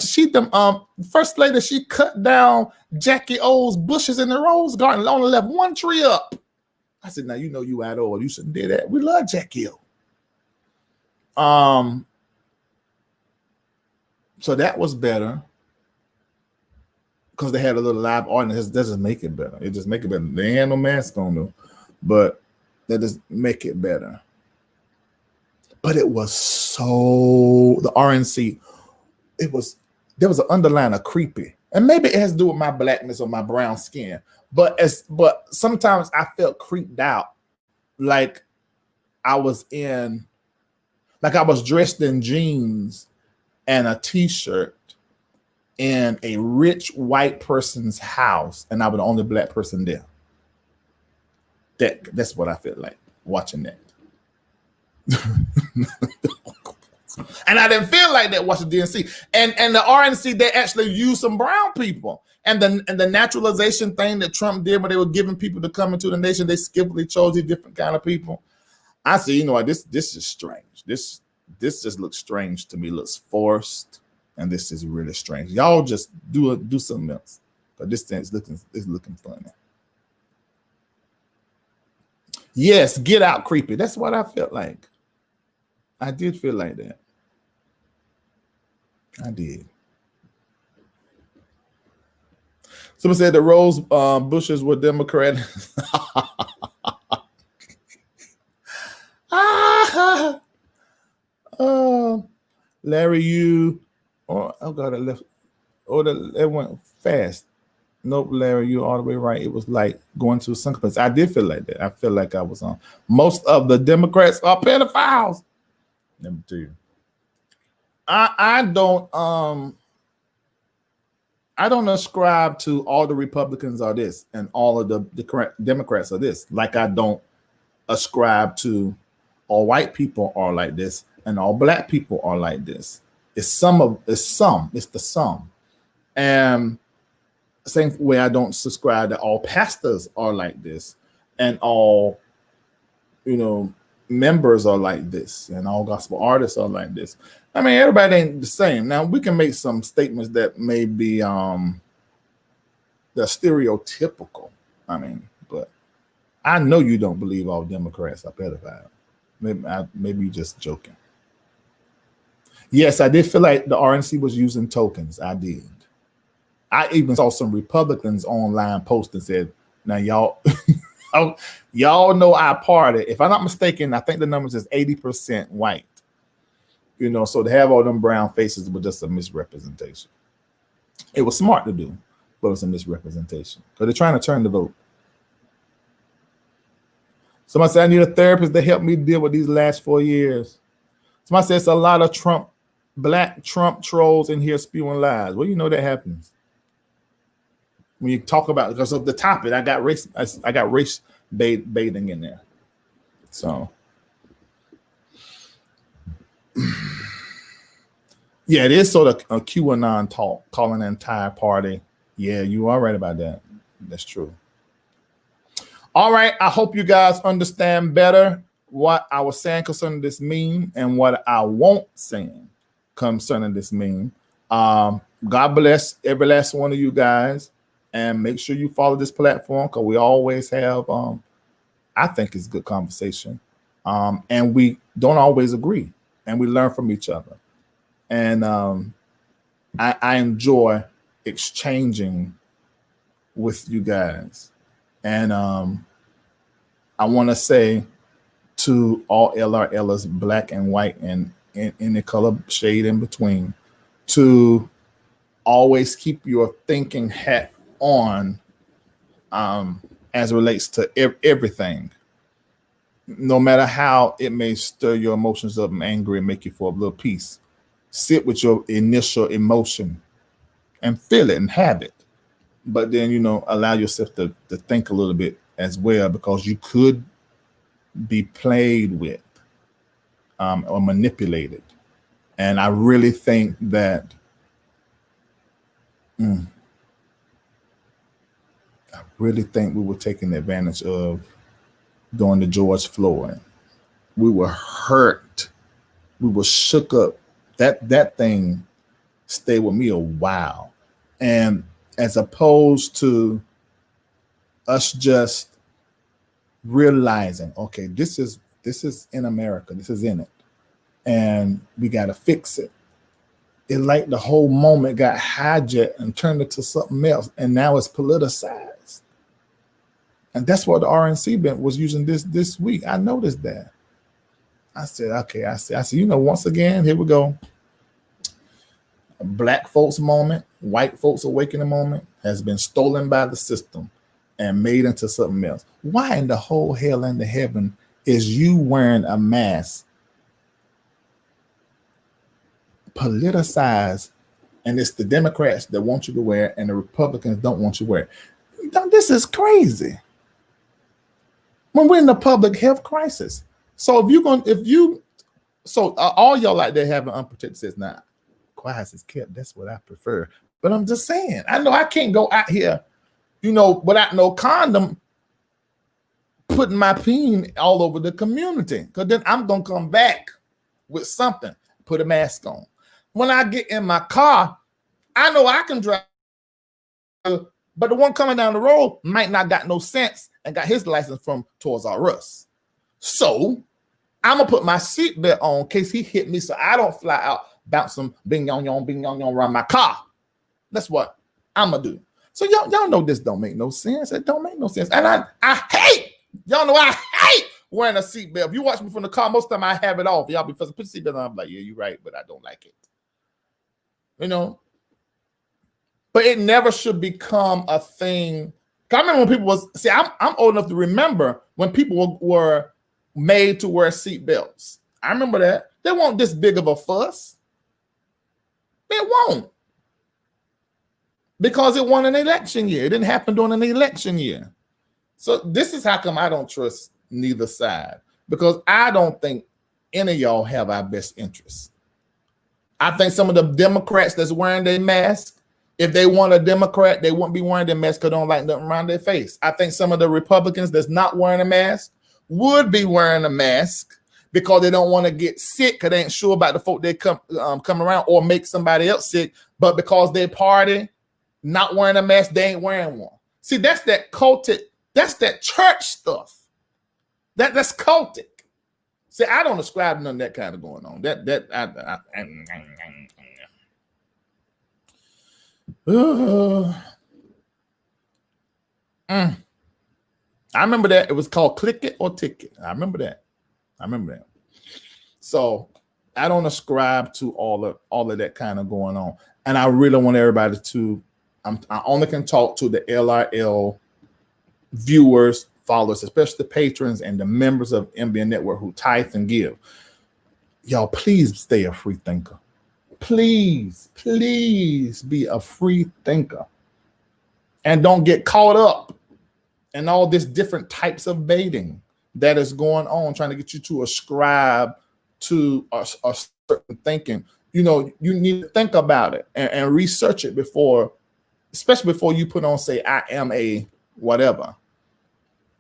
First lady, she cut down Jackie O's bushes in the Rose Garden, only left one tree up. I said, now you out old. You shouldn't do that. We love Jackie O. So that was better because they had a little live audience. That doesn't make it better. It just make it better. They ain't had no mask on though, but that does make it better. But it was the RNC, there was an underline of creepy. And maybe it has to do with my blackness or my brown skin. But sometimes I felt creeped out, like I was dressed in jeans and a t-shirt in a rich white person's house, and I was the only black person there. That's what I felt like watching that. And I didn't feel like that watching DNC. And the RNC, they actually used some brown people. And the naturalization thing that Trump did when they were giving people to come into the nation, they skillfully chose these different kind of people. I see, this is strange. This just looks strange to me. It looks forced, and this is really strange. Y'all just do something else. But this thing is looking funny. Yes, get out creepy. That's what I felt like. I did feel like that. I did. Someone said the Rose bushes were Democrat. Larry, you. Oh God, I left. It went fast. Nope, Larry, you're all the way right. It was like going to some place. I did feel like that. I feel like I was on. Most of the Democrats are pedophiles. Let me tell you. I don't ascribe to all the Republicans are this and all of the Democrats are this. Like I don't ascribe to all white people are like this and all black people are like this. It's the sum. And same way I don't subscribe that all pastors are like this and all, members are like this and all gospel artists are like this. I mean, everybody ain't the same. Now we can make some statements that may be they're stereotypical. I mean, but I know you don't believe all Democrats are pedophiles. Maybe you're just joking. Yes, I did feel like the RNC was using tokens. I did. I even saw some Republicans online post and said, now y'all y'all know our party. If I'm not mistaken, I think the numbers is 80% white. So to have all them brown faces was just a misrepresentation. It was smart to do, but it was a misrepresentation. Because they're trying to turn the vote. Somebody said, I need a therapist to help me deal with these last 4 years. Somebody says a lot of black Trump trolls in here spewing lies. Well, you know that happens when you talk about, because of the topic. I got race baiting in there. So yeah, it is sort of a QAnon talk, calling an entire party. Yeah, you are right about that. That's true. All right, I hope you guys understand better what I was saying concerning this meme and what I won't say concerning this meme. God bless every last one of you guys, and make sure you follow this platform, because we always have, I think it's good conversation, and we don't always agree, and we learn from each other, and I enjoy exchanging with you guys, and I want to say to all LRLers, black and white and any color shade in between, to always keep your thinking hat on as it relates to everything. No matter how it may stir your emotions up and angry and make you for a little peace, sit with your initial emotion and feel it and have it. But then, allow yourself to think a little bit as well, because you could be played with or manipulated. And I really think that we were taken advantage of during the George Floyd. We were hurt. We were shook up. That thing stayed with me a while. And as opposed to us just realizing, okay, this is in America, this is in it, and we got to fix it. It like the whole moment got hijacked and turned into something else, and now it's politicized. And that's what the RNC was using this week. I noticed that. I said, okay, I said, once again, here we go. A black folks moment, white folks awakening moment has been stolen by the system and made into something else. Why in the whole hell and the heaven is you wearing a mask politicized, and it's the Democrats that want you to wear it and the Republicans don't want you to wear it? This is crazy. When we're in the public health crisis. So all y'all like they have an unprotected says, nah, quiet is kept. That's what I prefer. But I'm just saying, I know I can't go out here, without no condom, putting my peen all over the community, because then I'm going to come back with something, put a mask on. When I get in my car, I know I can drive, but the one coming down the road might not got no sense and got his license from Toys R Us. So I'm going to put my seatbelt on in case he hit me, so I don't fly out bouncing bing yon around my car. That's what I'm going to do. So y'all know this don't make no sense. It don't make no sense. And I hate, y'all know I hate wearing a seatbelt. If you watch me from the car, most of the time I have it off. Y'all be put the seatbelt on. I'm like, yeah, you're right, but I don't like it. But it never should become a thing. I remember when people I'm old enough to remember when people were made to wear seatbelts. I remember that. They weren't this big of a fuss. They won't. Because it wasn't an election year. It didn't happen during an election year. So this is how come I don't trust neither side. Because I don't think any of y'all have our best interests. I think some of the Democrats that's wearing their mask, if they want a Democrat, they wouldn't be wearing their mask because they don't like nothing around their face. I think some of the Republicans that's not wearing a mask would be wearing a mask because they don't want to get sick because they ain't sure about the folk they come around or make somebody else sick. But because they party, not wearing a mask, they ain't wearing one. See, that's that cultic, that's that church stuff. That's cultic. See, I don't ascribe none of that kind of going on. I remember that. It was called Click It or Ticket. I remember that. So I don't ascribe to all of that kind of going on. And I really want everybody to, I only can talk to the LRL viewers, followers, especially the patrons and the members of MBN Network who tithe and give. Y'all, please stay a free thinker. Please, please be a free thinker. And don't get caught up in all this different types of baiting that is going on, trying to get you to ascribe to a certain thinking. You know, you need to think about it and research it before, especially before you put on, say, I am a whatever,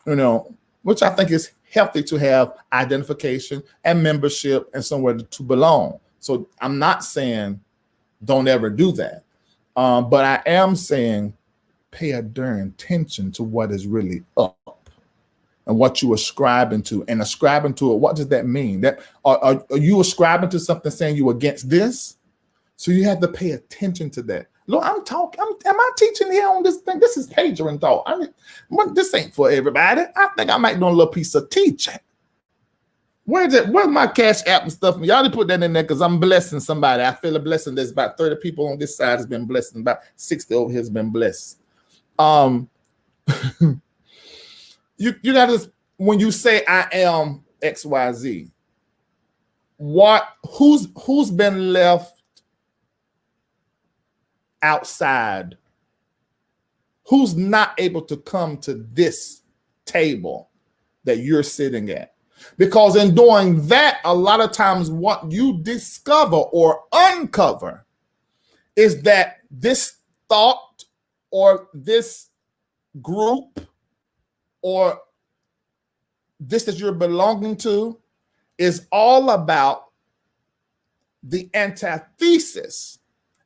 you know, which I think is healthy to have identification and membership and somewhere to belong. So I'm not saying don't ever do that. But I am saying pay a darn attention to what is really up and what you ascribing to. And ascribing to it, what does that mean? That are you ascribing to something saying you against this? So you have to pay attention to that. Look, am I teaching here on this thing? This is pageant thought. I mean, this ain't for everybody. I think I might do a little piece of teaching. Where's my Cash App and stuff? Y'all didn't put that in there because I'm blessing somebody. I feel a blessing. There's about 30 people on this side has been blessed, and about 60 over here has been blessed. You got to, when you say I am XYZ, who's been left outside? Who's not able to come to this table that you're sitting at? Because in doing that, a lot of times what you discover or uncover is that this thought or this group or this that you're belonging to is all about the antithesis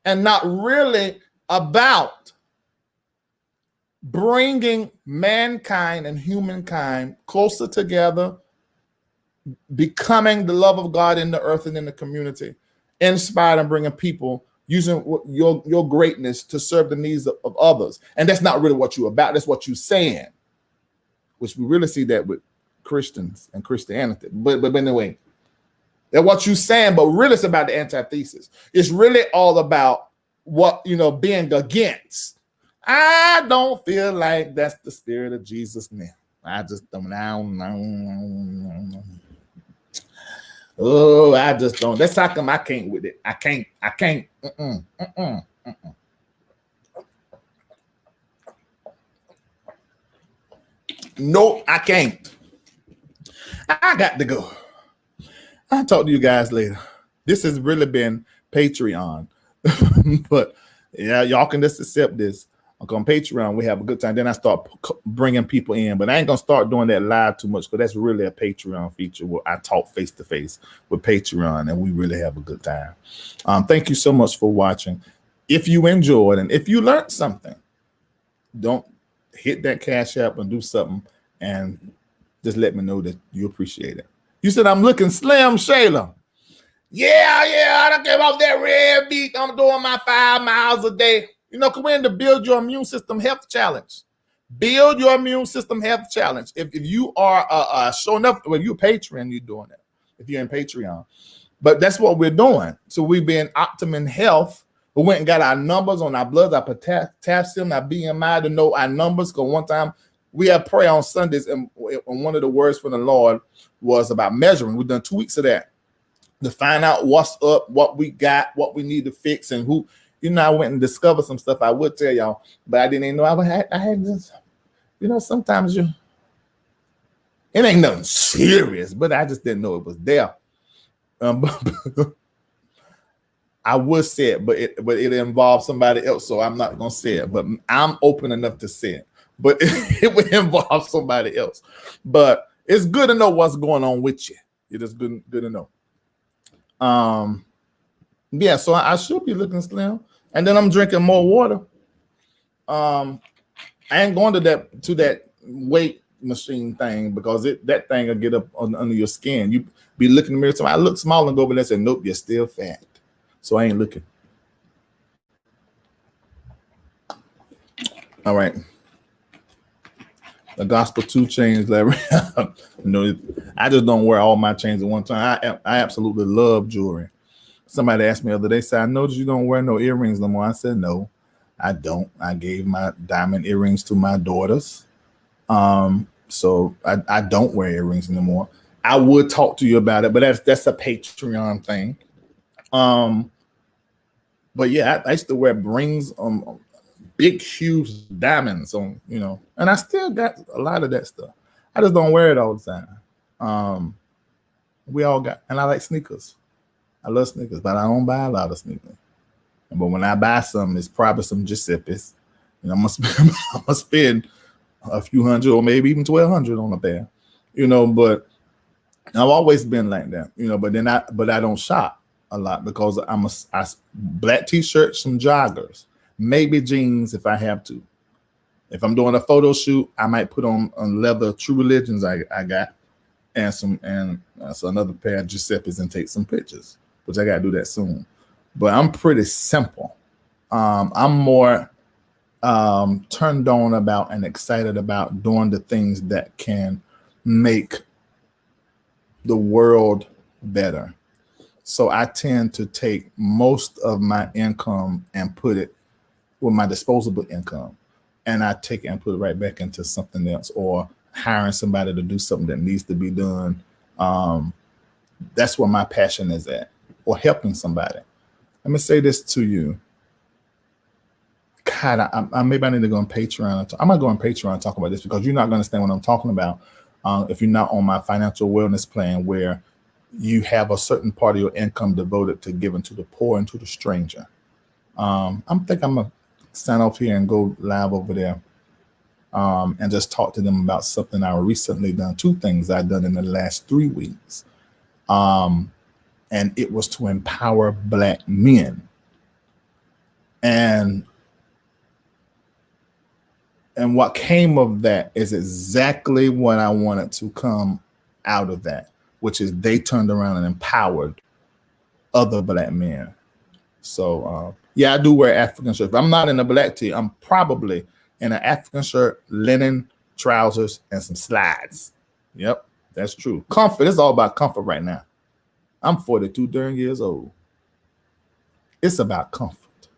and not really about bringing mankind and humankind closer together, becoming the love of God in the earth and in the community, inspired and bringing people, using your greatness to serve the needs of others. And that's not really what you're about. That's what you're saying, which we really see that with Christians and Christianity. But anyway, that's what you're saying, but really it's about the antithesis. It's really all about what, being against. I don't feel like that's the spirit of Jesus now. I just don't know. Oh, I just don't. That's how come I can't with it. I can't. No, I can't. I got to go. I'll talk to you guys later. This has really been Patreon. But yeah, y'all can just accept this. On Patreon, we have a good time. Then I start bringing people in, but I ain't gonna start doing that live too much because that's really a Patreon feature where I talk face to face with Patreon, and we really have a good time. Thank you so much for watching. If you enjoyed and if you learned something, don't hit that Cash App and do something, and just let me know that you appreciate it. You said I'm looking slim, Shayla. Yeah, I done came off that red beat. I'm doing my 5 miles a day. Because we're in the Build Your Immune System Health Challenge. Build Your Immune System Health Challenge. If you are showing up, well, you're Patreon, you're doing it. If you're in Patreon. But that's what we're doing. So we've been optimum health. We went and got our numbers on our bloods, our potassium, our BMI to know our numbers. Because one time we had prayer on Sundays, and one of the words from the Lord was about measuring. We've done 2 weeks of that to find out what's up, what we got, what we need to fix, and who. I went and discovered some stuff I would tell y'all, but I didn't even know I had this. Sometimes it ain't nothing serious, but I just didn't know it was there. I would say it, but it involves somebody else, so I'm not gonna say it. But I'm open enough to say it. But it would involve somebody else. But it's good to know what's going on with you. It is good to know. Yeah, so I should be looking slim, and then I'm drinking more water. I ain't going to that weight machine thing because that thing will get up under your skin. You be looking in the mirror. So I look small and go over there and say, nope, you're still fat. So I ain't looking. All right. The gospel 2 chains, Larry. I just don't wear all my chains at one time. I absolutely love jewelry. Somebody asked me the other day, said, I noticed you don't wear no earrings no more. I said, no, I don't. I gave my diamond earrings to my daughters. So I don't wear earrings anymore. I would talk to you about it, but that's a Patreon thing. But yeah, I used to wear rings, big, huge diamonds on, and I still got a lot of that stuff. I just don't wear it all the time. We all got, and I like sneakers. I love sneakers, but I don't buy a lot of sneakers. But when I buy some, it's probably some Giuseppe's. I'm gonna spend a few hundred or maybe even 1,200 on a pair. But I've always been like that. But I don't shop a lot because I black t-shirt, some joggers, maybe jeans if I have to. If I'm doing a photo shoot, I might put on leather True Religions I got, and so another pair of Giuseppe's and take some pictures, which I gotta do that soon. But I'm pretty simple. I'm more turned on about and excited about doing the things that can make the world better. So I tend to take most of my income and put it with my disposable income, and I take it and put it right back into something else, or hiring somebody to do something that needs to be done. That's where my passion is at, or helping somebody. Let me say this to you. God, I maybe I need to go on Patreon. I'm gonna go on Patreon and talk about this because you're not gonna understand what I'm talking about if you're not on my financial wellness plan, where you have a certain part of your income devoted to giving to the poor and to the stranger. I'm gonna sign off here and go live over there and just talk to them about something I recently done. 2 things I've done in the last 3 weeks. And it was to empower Black men. And what came of that is exactly what I wanted to come out of that, which is they turned around and empowered other Black men. So yeah, I do wear African shirts. If I'm not in a black tee, I'm probably in an African shirt, linen, trousers, and some slides. Yep, that's true. Comfort. It's all about comfort right now. I'm 42 darn years old. It's about comfort.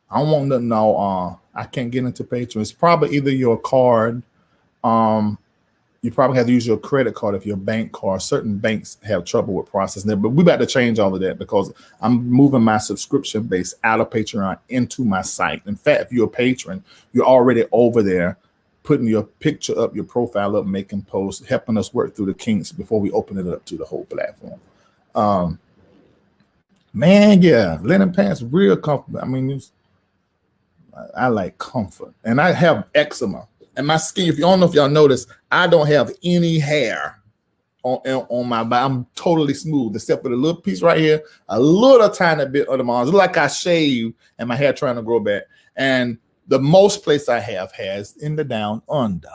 I don't want nothing. No, I can't get into Patreon. It's probably either your card. You probably have to use your credit card if your bank card. Certain banks have trouble with processing it, but we about to change all of that because I'm moving my subscription base out of Patreon into my site. In fact, if you're a patron, you're already over there putting your picture up, your profile up, making posts, helping us work through the kinks before we open it up to the whole platform. Man, yeah, linen pants, real comfortable. I mean, I like comfort, and I have eczema. And my skin, if you don't know if y'all notice, I don't have any hair on my body. I'm totally smooth, except for the little piece right here, a little tiny bit under my arms. It's like I shaved and my hair trying to grow back. And the most place I have has in the down under.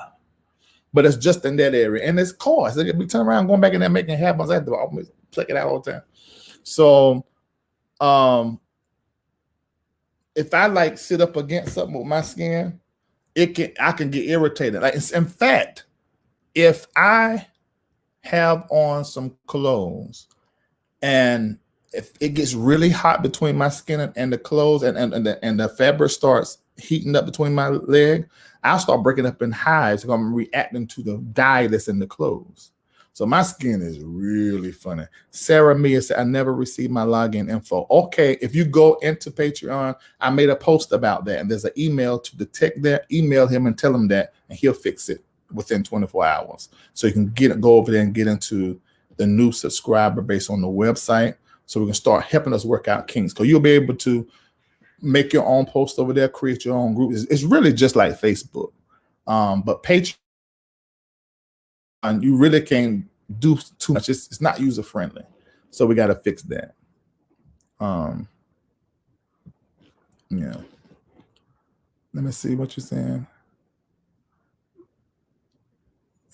But it's just in that area. And it's coarse. We turn around going back in there making hair buns. I have to always pluck it out all the time. So if I like sit up against something with my skin, I can get irritated. Like, in fact, if I have on some clothes and if it gets really hot between my skin and the clothes and the fabric starts heating up between my leg, I'll start breaking up in hives because I'm reacting to the dye that's in the clothes. So my skin is really funny. Sarah Mia said, I never received my login info. Okay, if you go into Patreon, I made a post about that. And there's an email to detect that. Email him and tell him that, and he'll fix it within 24 hours. So you can go over there and get into the new subscriber base on the website so we can start helping us work out kinks. Because you'll be able to make your own post over there, create your own group. It's really just like Facebook. But Patreon, and you really can't do too much. It's not user friendly, so we got to fix that. Yeah. Let me see what you're saying.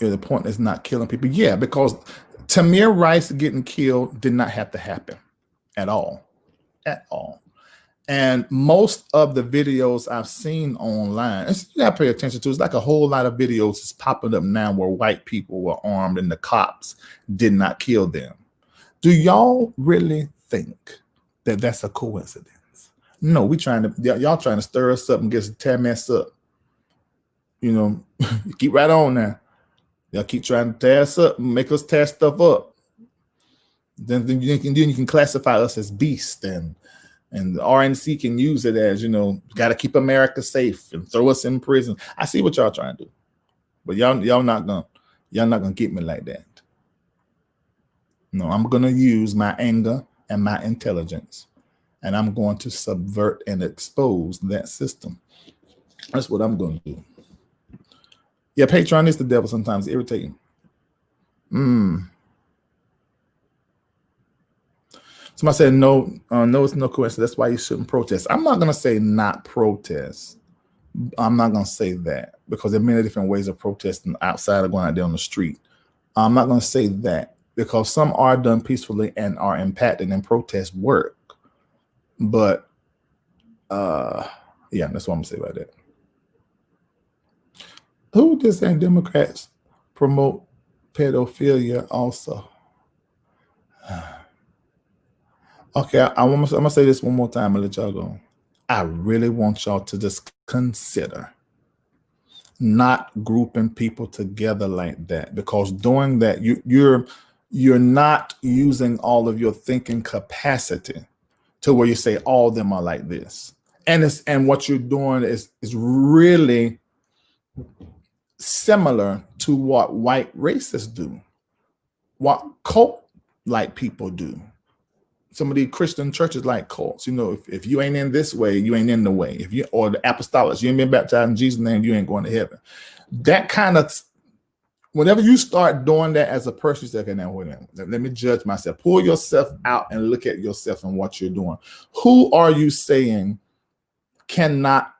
Yeah, the point is not killing people. Yeah, because Tamir Rice getting killed did not have to happen at all, And most of the videos I've seen online, you gotta pay attention to, it's like a whole lot of videos is popping up now where white people were armed and the cops did not kill them. Do y'all really think that that's a coincidence? No, y'all trying to stir us up and get us tear mess up. Keep right on now. They'll keep trying to tear us up, make us tear stuff up. Then you can classify us as beasts, and the RNC can use it as, got to keep America safe and throw us in prison. I see what y'all trying to do, but y'all not gonna get me like that. No, I'm gonna use my anger and my intelligence, and I'm going to subvert and expose that system. That's what I'm going to do. Yeah, Patreon is the devil sometimes, irritating. Somebody said, no, it's no coincidence. That's why you shouldn't protest. I'm not going to say not protest. I'm not going to say that, because there are many different ways of protesting outside of going out there on the street. I'm not going to say that, because some are done peacefully and are impacted, and protest work. But yeah, that's what I'm going to say about that. Who just saying Democrats promote pedophilia also? Okay, I'm gonna say this one more time and let y'all go. I really want y'all to just consider not grouping people together like that, because doing that, you're not using all of your thinking capacity to where you say all of them are like this. And what you're doing is really similar to what white racists do, what cult-like people do. Some of these Christian churches like cults. If you ain't in this way, you ain't in the way. Or the apostolics, you ain't been baptized in Jesus' name, you ain't going to heaven. That kind of, whenever you start doing that as a person, you say, okay, now wait a minute, let me judge myself. Pull yourself out and look at yourself and what you're doing. Who are you saying cannot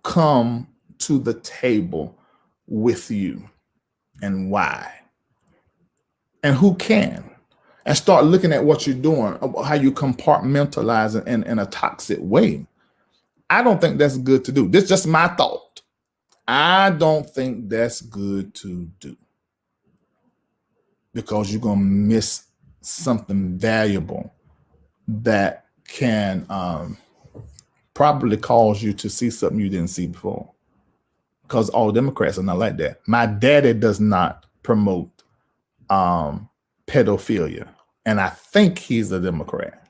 come to the table with you, and why? And who can? And start looking at what you're doing, how you compartmentalize it in a toxic way. I don't think that's good to do. This is just my thought. I don't think that's good to do, because you're going to miss something valuable that can probably cause you to see something you didn't see before, because all Democrats are not like that. My daddy does not promote pedophilia, and I think he's a Democrat.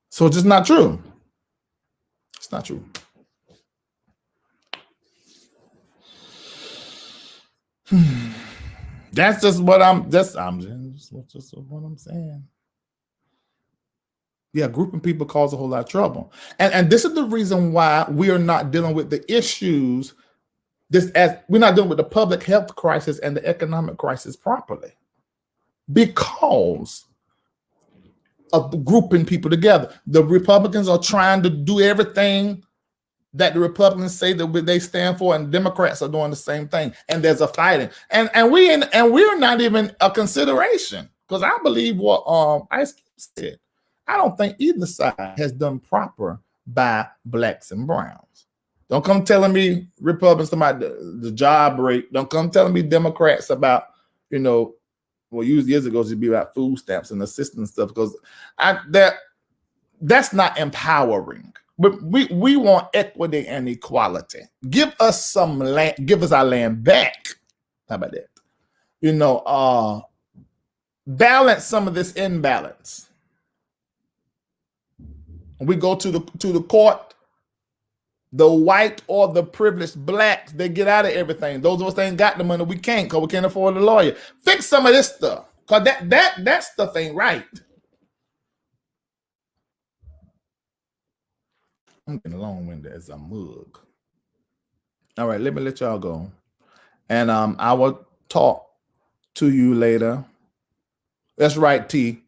So it's just not true. It's not true. That's just what I'm saying. Yeah, grouping people cause a whole lot of trouble. And this is the reason why we are not dealing with the issues, we're not dealing with the public health crisis and the economic crisis properly, because of grouping people together. The Republicans are trying to do everything that the Republicans say that they stand for, and Democrats are doing the same thing, and there's a fighting, and we're not even a consideration, because I believe what Ice Cube said. I don't think either side has done proper by blacks and browns. Don't come telling me Republicans about the job rate. Don't come telling me Democrats about, years ago it'd be about food stamps and assistance stuff, because that's not empowering. But we want equity and equality. Give us some land, give us our land back. How about that? Balance some of this imbalance. We go to the court, the white or the privileged blacks, they get out of everything. Those of us that ain't got the money, we can't, because we can't afford a lawyer. Fix some of this stuff, because that stuff ain't right. I'm getting long-winded as a mug. All right, let me let y'all go. And I will talk to you later. That's right, T.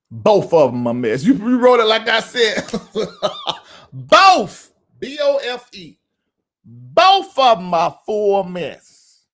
Both of them are mess. You wrote it like I said. Both. B-O-F-E. Both of them are full mess.